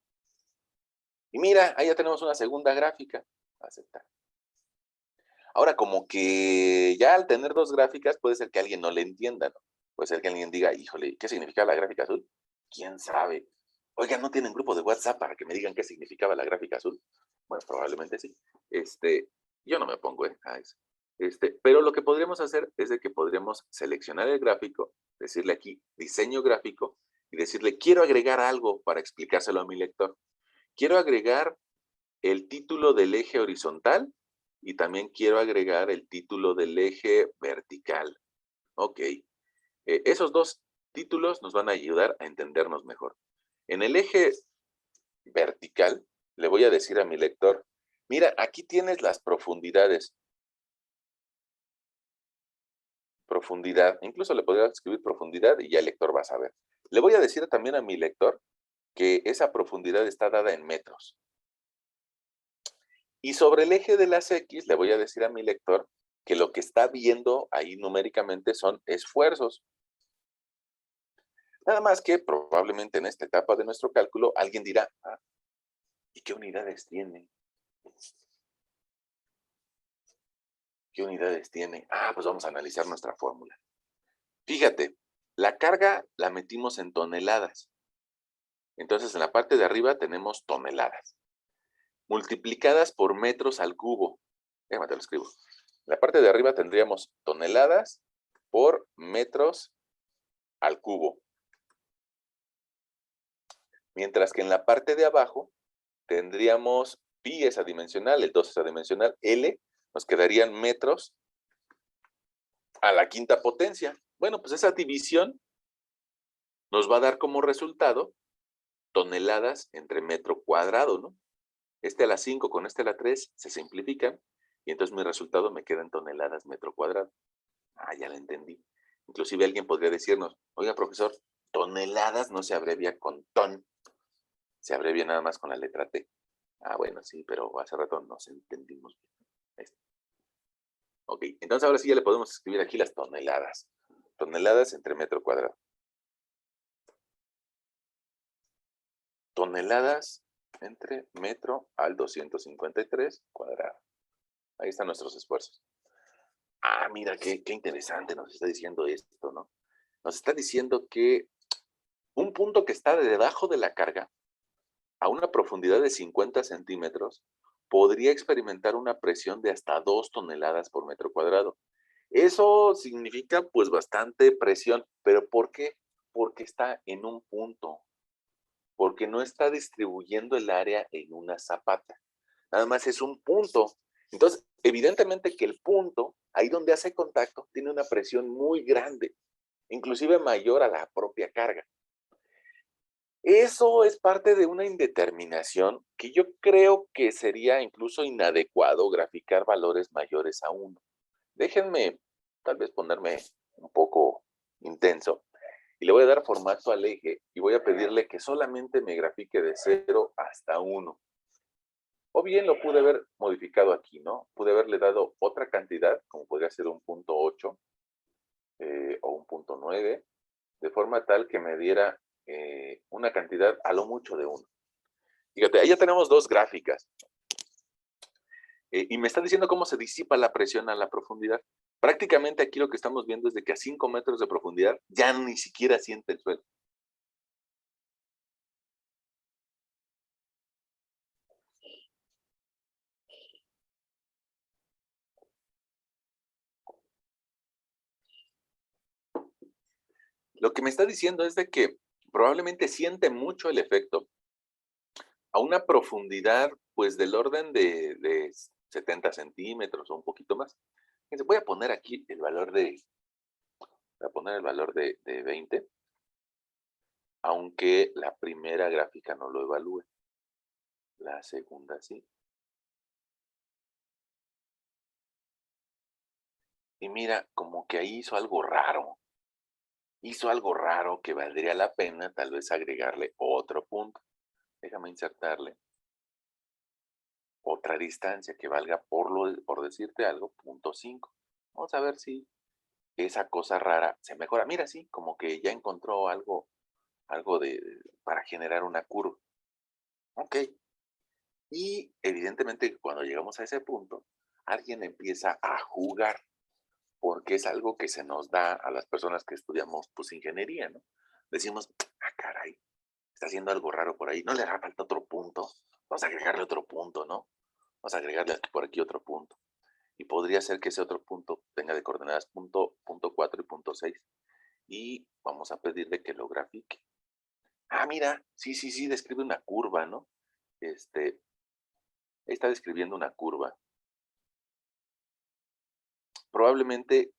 Y mira, ahí ya tenemos una segunda gráfica. Aceptar. Ahora, como que ya al tener dos gráficas, puede ser que alguien no le entienda, ¿no? Puede ser que alguien diga, híjole, ¿qué significa la gráfica azul? ¿Quién sabe? Oigan, ¿no tienen grupo de WhatsApp para que me digan qué significaba la gráfica azul? Bueno, probablemente sí. Yo no me pongo a eso. Pero lo que podríamos hacer es de que podríamos seleccionar el gráfico, decirle aquí diseño gráfico y decirle quiero agregar algo para explicárselo a mi lector. Quiero agregar el título del eje horizontal y también quiero agregar el título del eje vertical. Ok. Esos dos títulos nos van a ayudar a entendernos mejor. En el eje vertical, le voy a decir a mi lector, mira, aquí tienes las profundidades. Profundidad, incluso le podría escribir profundidad y ya el lector va a saber. Le voy a decir también a mi lector que esa profundidad está dada en metros. Y sobre el eje de las X, le voy a decir a mi lector que lo que está viendo ahí numéricamente son esfuerzos. Nada más que probablemente en esta etapa de nuestro cálculo alguien dirá, ¿y qué unidades tiene? ¿Qué unidades tiene? Pues vamos a analizar nuestra fórmula. Fíjate, la carga la metimos en toneladas. Entonces en la parte de arriba tenemos toneladas, multiplicadas por metros al cubo. Déjame te lo escribo. En la parte de arriba tendríamos toneladas por metros al cubo. Mientras que en la parte de abajo tendríamos pi es adimensional, el 2 es adimensional, L nos quedarían metros a la quinta potencia. Bueno, pues esa división nos va a dar como resultado toneladas entre metro cuadrado, ¿no? Este a la 5 con este a la 3 se simplifican y entonces mi resultado me queda en toneladas metro cuadrado. Ya la entendí. Inclusive alguien podría decirnos, oiga, profesor, toneladas no se abrevia con ton, se abrevia nada más con la letra T. Bueno, sí, pero hace rato nos entendimos bien. Ok, entonces ahora sí ya le podemos escribir aquí las toneladas. Toneladas entre metro cuadrado. Toneladas entre metro al 253 cuadrado. Ahí están nuestros esfuerzos. Mira, qué interesante nos está diciendo esto, ¿no? Nos está diciendo que un punto que está debajo de la carga, a una profundidad de 50 centímetros, podría experimentar una presión de hasta 2 toneladas por metro cuadrado. Eso significa pues bastante presión, pero ¿por qué? Porque está en un punto, porque no está distribuyendo el área en una zapata, nada más es un punto. Entonces, evidentemente que el punto, ahí donde hace contacto, tiene una presión muy grande, inclusive mayor a la propia carga. Eso es parte de una indeterminación que yo creo que sería incluso inadecuado graficar valores mayores a 1. Déjenme tal vez ponerme un poco intenso y le voy a dar formato al eje y voy a pedirle que solamente me grafique de 0 hasta 1. O bien lo pude haber modificado aquí, ¿no? Pude haberle dado otra cantidad, como podría ser un punto 8 o un punto 9, de forma tal que me diera una cantidad a lo mucho de 1. Fíjate, ahí ya tenemos dos gráficas. Y me está diciendo cómo se disipa la presión a la profundidad. Prácticamente aquí lo que estamos viendo es de que a 5 metros de profundidad ya ni siquiera siente el suelo. Lo que me está diciendo es de que probablemente siente mucho el efecto a una profundidad, pues, del orden de 70 centímetros o un poquito más. Fíjense, voy a poner aquí el valor de 20, aunque la primera gráfica no lo evalúe. La segunda sí. Y mira, como que ahí hizo algo raro. Hizo algo raro que valdría la pena tal vez agregarle otro punto. Déjame insertarle otra distancia que valga por decirte algo, punto 5. Vamos a ver si esa cosa rara se mejora. Mira, sí, como que ya encontró algo para generar una curva. Ok. Y evidentemente cuando llegamos a ese punto, alguien empieza a jugar, porque es algo que se nos da a las personas que estudiamos pues ingeniería, ¿no? Decimos, ah, caray, está haciendo algo raro por ahí, no le hará falta otro punto, vamos a agregarle otro punto, ¿no? Vamos a agregarle por aquí otro punto. Y podría ser que ese otro punto tenga de coordenadas punto 4 y punto 6. Y vamos a pedirle que lo grafique. Ah, mira, sí, sí, sí, describe una curva, ¿no? Este, está describiendo una curva. Probablemente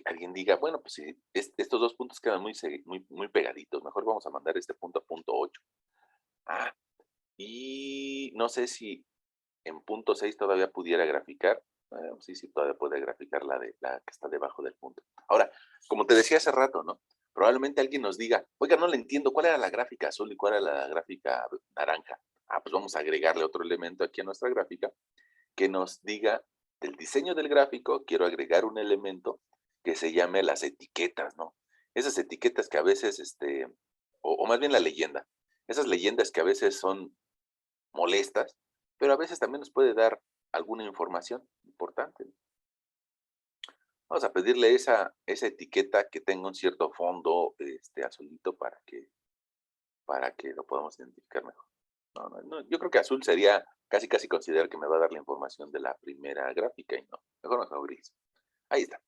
alguien diga, bueno, pues si estos dos puntos quedan muy pegaditos, mejor vamos a mandar este punto a punto 8. Ah, y no sé si en punto 6 todavía pudiera graficar. Sí, sí, todavía puede graficar la que está debajo del punto. Ahora, como te decía hace rato, ¿no? Probablemente alguien nos diga, oiga, no le entiendo, ¿cuál era la gráfica azul y cuál era la gráfica naranja? Ah, pues vamos a agregarle otro elemento aquí a nuestra gráfica que nos diga del diseño del gráfico, quiero agregar un elemento que se llame las etiquetas, ¿no? Esas etiquetas que a veces, o más bien la leyenda, esas leyendas que a veces son molestas, pero a veces también nos puede dar alguna información importante. Vamos a pedirle esa etiqueta que tenga un cierto fondo azulito para que lo podamos identificar mejor. No, no, no, yo creo que azul sería casi casi considerar que me va a dar la información de la primera gráfica y no, mejor gris. Ahí está.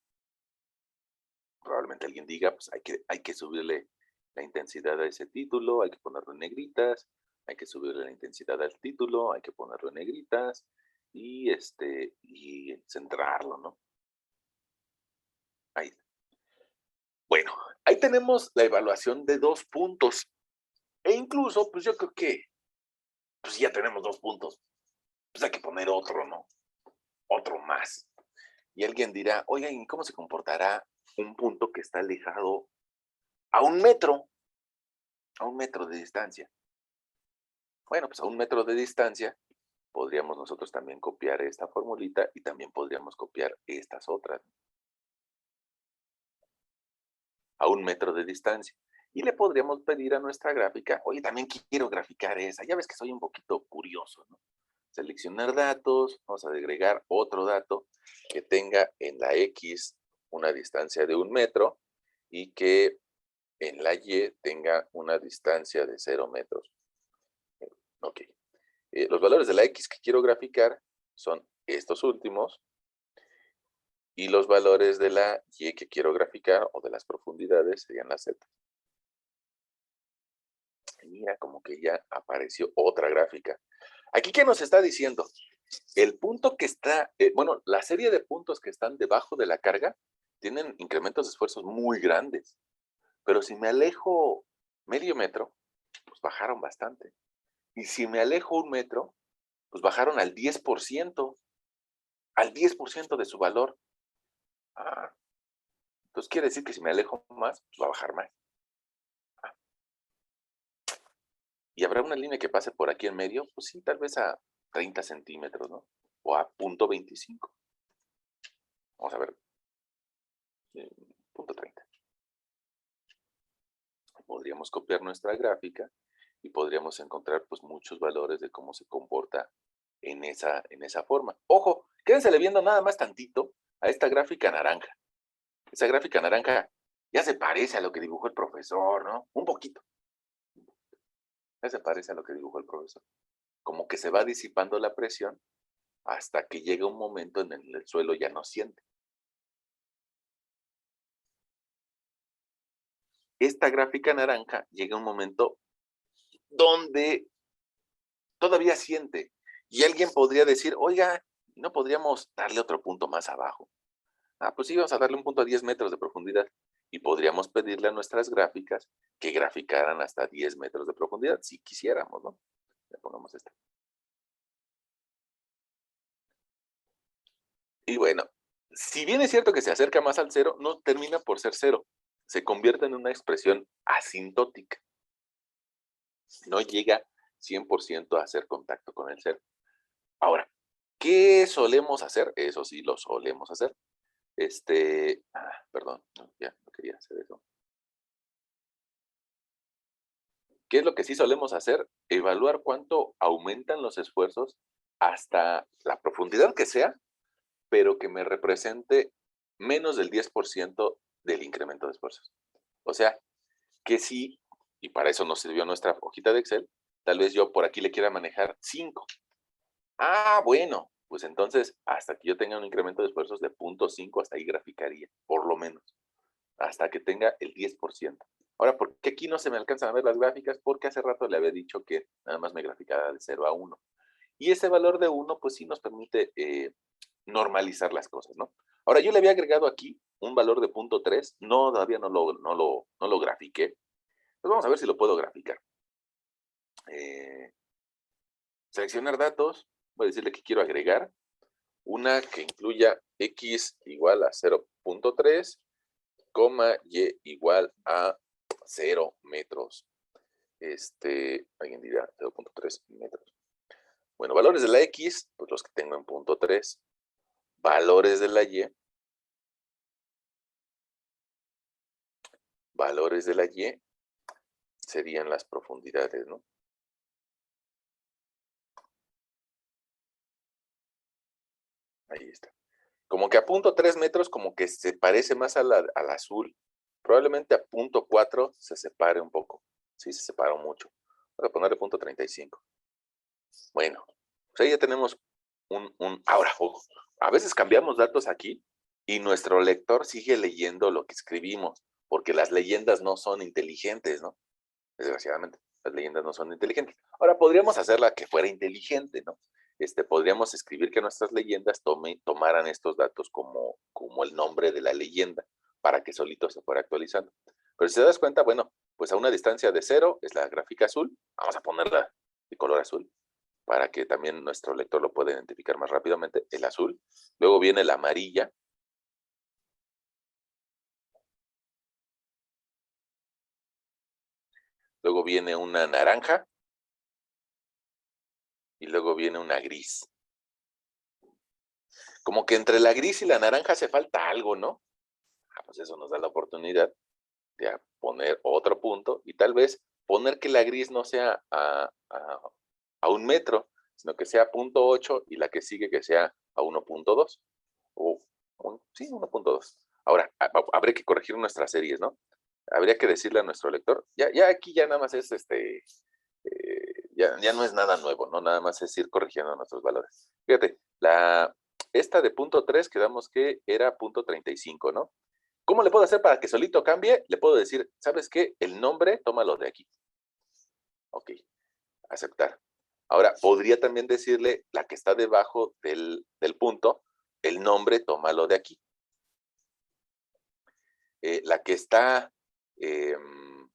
Probablemente alguien diga, pues hay que subirle la intensidad a ese título, hay que ponerlo en negritas, hay que subirle la intensidad al título, hay que ponerlo en negritas y centrarlo, ¿no? Ahí. Bueno, ahí tenemos la evaluación de 2 puntos. E incluso, pues yo creo que, pues ya tenemos 2 puntos. Pues hay que poner otro, ¿no? Otro más. Y alguien dirá, oigan, ¿y cómo se comportará un punto que está alejado a 1 metro? A 1 metro de distancia. Bueno, pues a 1 metro de distancia podríamos nosotros también copiar esta formulita y también podríamos copiar estas otras a 1 metro de distancia. Y le podríamos pedir a nuestra gráfica, oye, también quiero graficar esa. Ya ves que soy un poquito curioso, ¿no? Seleccionar datos, vamos a agregar otro dato que tenga en la X una distancia de 1 metro y que en la Y tenga una distancia de 0 metros. Ok. Los valores de la X que quiero graficar son estos últimos y los valores de la Y que quiero graficar o de las profundidades serían las Z. Mira, como que ya apareció otra gráfica. Aquí, ¿qué nos está diciendo? El punto que está, bueno, la serie de puntos que están debajo de la carga tienen incrementos de esfuerzos muy grandes, pero si me alejo medio metro, pues bajaron bastante. Y si me alejo 1 metro, pues bajaron al 10% de su valor. Ah, entonces quiere decir que si me alejo más, pues va a bajar más. ¿Y habrá una línea que pase por aquí en medio? Pues sí, tal vez a 30 centímetros, ¿no? O a .25. Vamos a ver. .30. Podríamos copiar nuestra gráfica y podríamos encontrar pues muchos valores de cómo se comporta en esa forma. Ojo, quédensele viendo nada más tantito a esta gráfica naranja. Esa gráfica naranja ya se parece a lo que dibujó el profesor, ¿no? Un poquito. Ya se parece a lo que dibujó el profesor. Como que se va disipando la presión hasta que llega un momento en el el suelo ya no siente. Esta gráfica naranja llega un momento donde todavía siente. Y alguien podría decir, oiga, ¿no podríamos darle otro punto más abajo? Ah, pues sí, vamos a darle un punto a 10 metros de profundidad. Y podríamos pedirle a nuestras gráficas que graficaran hasta 10 metros de profundidad, si quisiéramos, ¿no? Le pongamos esta. Y bueno, si bien es cierto que se acerca más al cero, no termina por ser cero. Se convierte en una expresión asintótica. No llega 100% a hacer contacto con el cero. Ahora, ¿qué solemos hacer? Eso sí, lo solemos hacer. Perdón, no, ya no quería hacer eso. ¿Qué es lo que sí solemos hacer? Evaluar cuánto aumentan los esfuerzos hasta la profundidad que sea, pero que me represente menos del 10% del incremento de esfuerzos. O sea, que sí, y para eso nos sirvió nuestra hojita de Excel, tal vez yo por aquí le quiera manejar 5. Ah, bueno, pues entonces hasta que yo tenga un incremento de esfuerzos de 0.5, hasta ahí graficaría, por lo menos, hasta que tenga el 10%. Ahora, ¿por qué aquí no se me alcanzan a ver las gráficas? Porque hace rato le había dicho que nada más me graficara de 0 a 1. Y ese valor de 1, pues sí nos permite normalizar las cosas, ¿no? Ahora, yo le había agregado aquí un valor de 0.3, no, todavía no lo grafiqué. Pues vamos a ver si lo puedo graficar. Seleccionar datos, voy a decirle que quiero agregar una que incluya x igual a 0.3, y igual a 0 metros. Alguien dirá 0.3 metros. Bueno, valores de la x, pues los que tengo en 0.3. Valores de la y. Valores de la y serían las profundidades, ¿no? Ahí está. Como que a 0.3 metros como que se parece más al azul. Probablemente a 0.4 se separe un poco. Sí, se separó mucho. Voy a ponerle 0.35. Bueno, pues ahí ya tenemos ahora, ojo, a veces cambiamos datos aquí y nuestro lector sigue leyendo lo que escribimos, porque las leyendas no son inteligentes, ¿no? Desgraciadamente, las leyendas no son inteligentes. Ahora, podríamos hacerla que fuera inteligente, ¿no? Podríamos escribir que nuestras leyendas tomaran estos datos como el nombre de la leyenda, para que solito se fuera actualizando. Pero si te das cuenta, bueno, pues a una distancia de 0 es la gráfica azul, vamos a ponerla de color azul, para que también nuestro lector lo pueda identificar más rápidamente, el azul. Luego viene la amarilla. Luego viene una naranja. Y luego viene una gris. Como que entre la gris y la naranja hace falta algo, ¿no? Pues eso nos da la oportunidad de poner otro punto y tal vez poner que la gris no sea a 1 metro, sino que sea 0.8 y la que sigue que sea a 1.2. O, sí, 1.2. Ahora, habría que corregir nuestras series, ¿no? Habría que decirle a nuestro lector, ya aquí ya nada más es ya no es nada nuevo, ¿no? Nada más es ir corrigiendo nuestros valores. Fíjate, esta de 0.3 quedamos que era 0.35, ¿no? ¿Cómo le puedo hacer para que solito cambie? Le puedo decir, ¿sabes qué? El nombre, tómalo de aquí. Ok, aceptar. Ahora, podría también decirle la que está debajo del punto, el nombre, tómalo de aquí. La que está, em,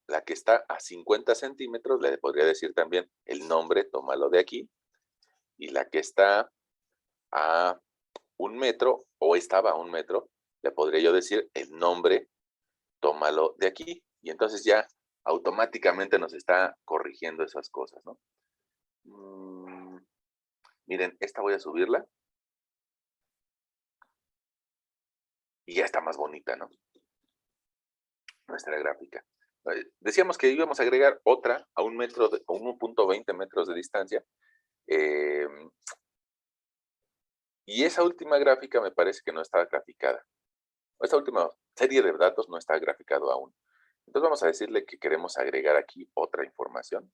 la que está a 50 centímetros, le podría decir también el nombre, tómalo de aquí. Y la que está a 1 metro o estaba a 1 metro, le podría yo decir el nombre, tómalo de aquí. Y entonces ya automáticamente nos está corrigiendo esas cosas, ¿no? Miren, esta voy a subirla y ya está más bonita, ¿no? Nuestra gráfica. Decíamos que íbamos a agregar otra a 1 metro, a 1.20 metros de distancia. Y esa última gráfica me parece que no está graficada. Esta última serie de datos no está graficado aún. Entonces vamos a decirle que queremos agregar aquí otra información.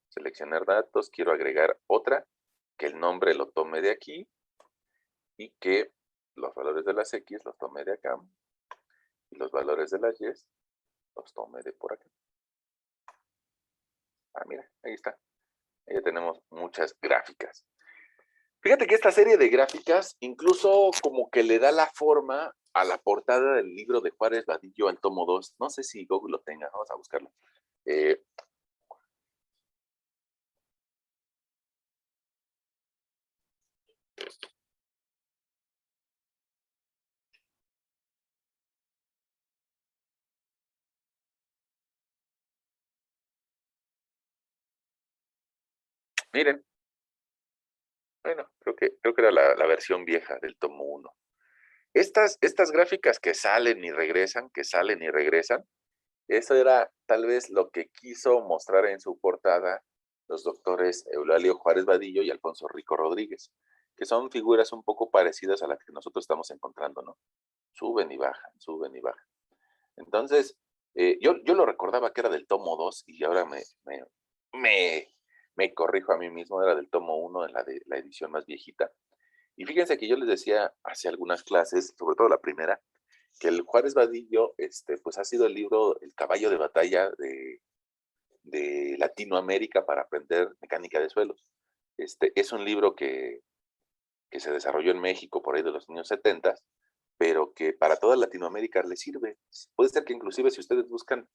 Seleccionar datos, quiero agregar otra, que el nombre lo tome de aquí y que los valores de las X los tome de acá y los valores de las Y los tome de por acá. Ah, mira, ahí está. Ahí ya tenemos muchas gráficas. Fíjate que esta serie de gráficas incluso como que le da la forma a la portada del libro de Juárez Vadillo al tomo 2. No sé si Google lo tenga, vamos a buscarlo. Eh, Miren, bueno, creo que era la versión vieja del tomo 1. Estas gráficas que salen y regresan, eso era tal vez lo que quiso mostrar en su portada los doctores Eulalio Juárez Vadillo y Alfonso Rico Rodríguez, que son figuras un poco parecidas a las que nosotros estamos encontrando, ¿no? Suben y bajan, suben y bajan. Entonces, yo lo recordaba que era del tomo 2 y ahora me, me corrijo a mí mismo, era del tomo 1, de la edición más viejita. Y fíjense que yo les decía hace algunas clases, sobre todo la primera, que el Juárez Vadillo, pues ha sido el libro, el caballo de batalla de Latinoamérica para aprender mecánica de suelos. Es un libro que se desarrolló en México por ahí de los años 70, pero que para toda Latinoamérica le sirve. Puede ser que inclusive si ustedes buscan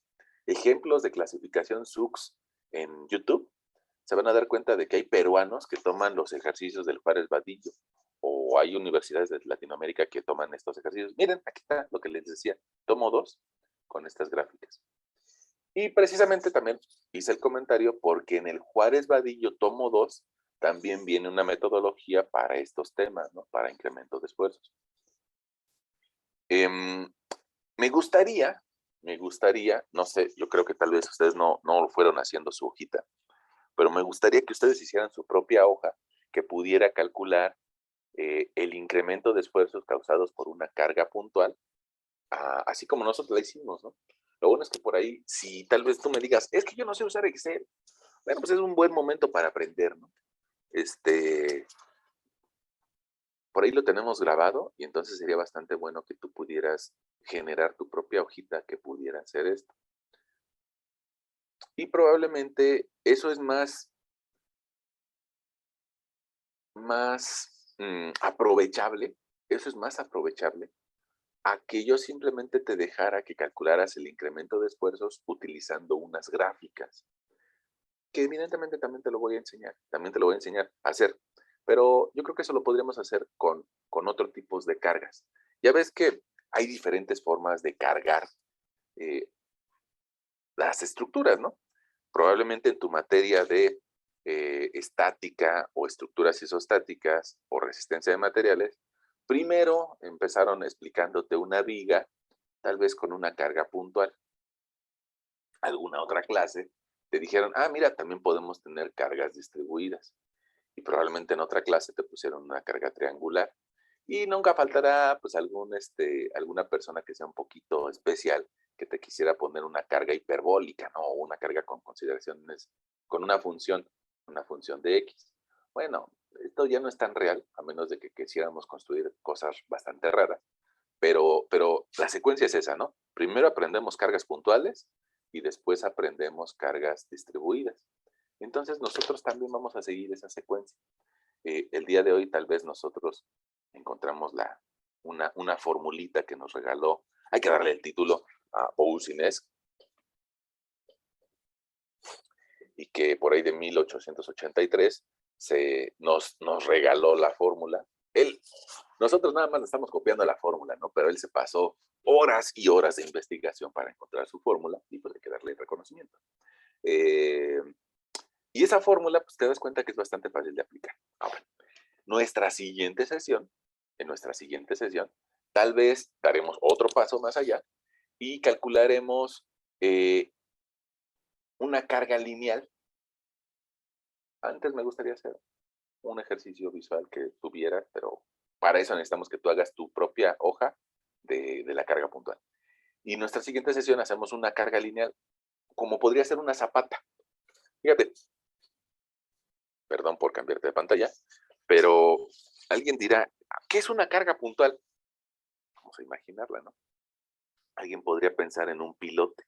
ejemplos de clasificación SUX en YouTube, se van a dar cuenta de que hay peruanos que toman los ejercicios del Juárez Vadillo o hay universidades de Latinoamérica que toman estos ejercicios. Miren, aquí está lo que les decía, tomo 2 con estas gráficas. Y precisamente también hice el comentario porque en el Juárez Vadillo tomo 2 también viene una metodología para estos temas, ¿no? Para incremento de esfuerzos. Me gustaría, no sé, yo creo que tal vez ustedes no lo fueron haciendo su hojita, pero me gustaría que ustedes hicieran su propia hoja que pudiera calcular el incremento de esfuerzos causados por una carga puntual, así como nosotros la hicimos, ¿no? Lo bueno es que por ahí, si tal vez tú me digas, es que yo no sé usar Excel, bueno, pues es un buen momento para aprender, ¿no? Por ahí lo tenemos grabado y entonces sería bastante bueno que tú pudieras generar tu propia hojita que pudiera hacer esto. Y probablemente eso es más aprovechable, eso es más aprovechable a que yo simplemente te dejara que calcularas el incremento de esfuerzos utilizando unas gráficas, que evidentemente también te lo voy a enseñar, también te lo voy a enseñar a hacer, pero yo creo que eso lo podríamos hacer con otros tipos de cargas. Ya ves que hay diferentes formas de cargar eh, las estructuras, ¿no? Probablemente en tu materia de estática o estructuras isostáticas o resistencia de materiales, primero empezaron explicándote una viga, tal vez con una carga puntual. Alguna otra clase te dijeron, mira, también podemos tener cargas distribuidas. Y probablemente en otra clase te pusieron una carga triangular. Y nunca faltará pues alguna persona que sea un poquito especial que te quisiera poner una carga hiperbólica, ¿no? O una carga con consideraciones, con una función de X. Bueno, esto ya no es tan real, a menos de que quisiéramos construir cosas bastante raras. Pero la secuencia es esa, ¿no? Primero aprendemos cargas puntuales y después aprendemos cargas distribuidas. Entonces nosotros también vamos a seguir esa secuencia. El día de hoy tal vez nosotros encontramos una formulita que nos regaló, hay que darle el título a Boussinesq, y que por ahí de 1883 nos regaló la fórmula. Nosotros nada más estamos copiando la fórmula, ¿no? Pero él se pasó horas y horas de investigación para encontrar su fórmula y pues hay que darle el reconocimiento. Y esa fórmula, pues te das cuenta que es bastante fácil de aplicar. Ahora, en nuestra siguiente sesión, tal vez daremos otro paso más allá y calcularemos una carga lineal. Antes me gustaría hacer un ejercicio visual que tuviera, pero para eso necesitamos que tú hagas tu propia hoja de la carga puntual. Y en nuestra siguiente sesión hacemos una carga lineal, como podría ser una zapata. Fíjate, perdón por cambiarte de pantalla, pero alguien dirá, ¿qué es una carga puntual? Vamos a imaginarla, ¿no? Alguien podría pensar en un pilote.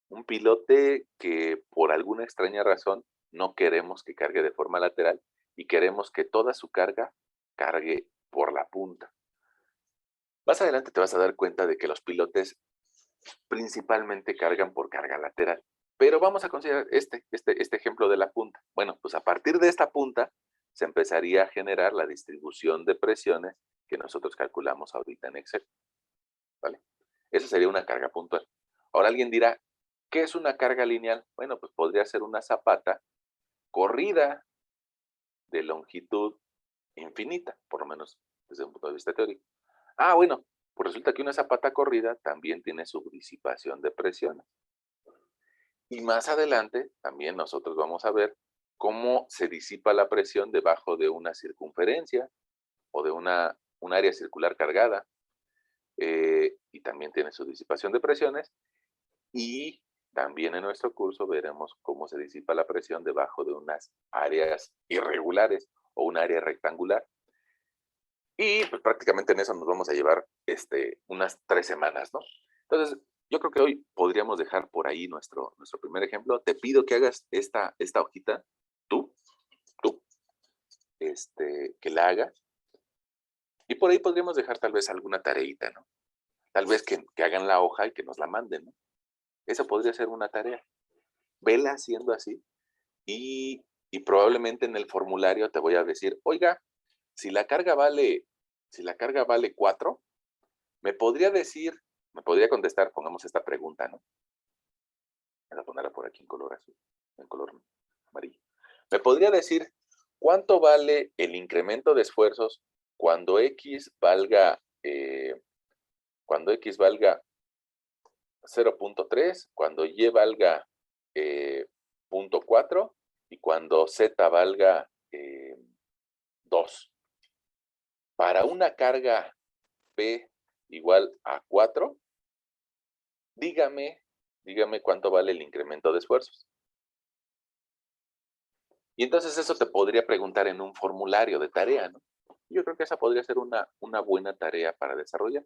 Un pilote que por alguna extraña razón no queremos que cargue de forma lateral y queremos que toda su carga cargue por la punta. Más adelante te vas a dar cuenta de que los pilotes principalmente cargan por carga lateral. Pero vamos a considerar este ejemplo de la punta. Bueno, pues a partir de esta punta se empezaría a generar la distribución de presiones que nosotros calculamos ahorita en Excel. ¿Vale? Eso sería una carga puntual. Ahora alguien dirá, ¿qué es una carga lineal? Bueno, pues podría ser una zapata corrida de longitud infinita, por lo menos desde un punto de vista teórico. Ah, bueno, pues resulta que una zapata corrida también tiene su disipación de presiones. Y más adelante también nosotros vamos a ver cómo se disipa la presión debajo de una circunferencia o de un área circular cargada. Y también tiene su disipación de presiones. Y también en nuestro curso veremos cómo se disipa la presión debajo de unas áreas irregulares o un área rectangular. Y pues prácticamente en eso nos vamos a llevar unas 3 semanas, ¿no? Entonces, yo creo que hoy podríamos dejar por ahí nuestro primer ejemplo. Te pido que hagas esta hojita, tú, tú, que la hagas. Y por ahí podríamos dejar tal vez alguna tareita, ¿no? Tal vez que hagan la hoja y que nos la manden, ¿no? Esa podría ser una tarea. Vela haciendo así y probablemente en el formulario te voy a decir, oiga, si la carga vale 4, me podría contestar, pongamos esta pregunta, ¿no? Voy a ponerla por aquí en color azul, en color amarillo. ¿Me podría decir cuánto vale el incremento de esfuerzos cuando X valga, cuando X valga 0.3, cuando Y valga 0.4 y cuando Z valga 2? Para una carga P igual a 4, dígame cuánto vale el incremento de esfuerzos. Y entonces eso te podría preguntar en un formulario de tarea, ¿no? Yo creo que esa podría ser una buena tarea para desarrollar.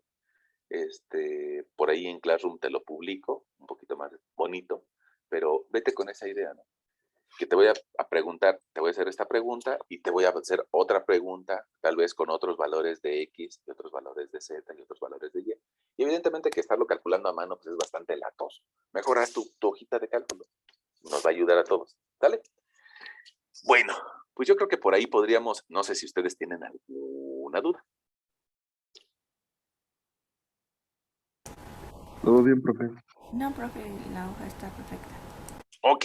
Por ahí en Classroom te lo publico, un poquito más bonito, pero vete con esa idea, ¿no? Que te voy a preguntar, te voy a hacer esta pregunta y te voy a hacer otra pregunta, tal vez con otros valores de X y otros valores de Z y otros valores de Y. Y evidentemente que estarlo calculando a mano pues es bastante latoso. Mejor haz tu hojita de cálculo. Nos va a ayudar a todos. ¿Sale? Bueno, pues yo creo que por ahí podríamos, no sé si ustedes tienen alguna duda. Todo bien, profe. No, profe, la hoja está perfecta. Ok,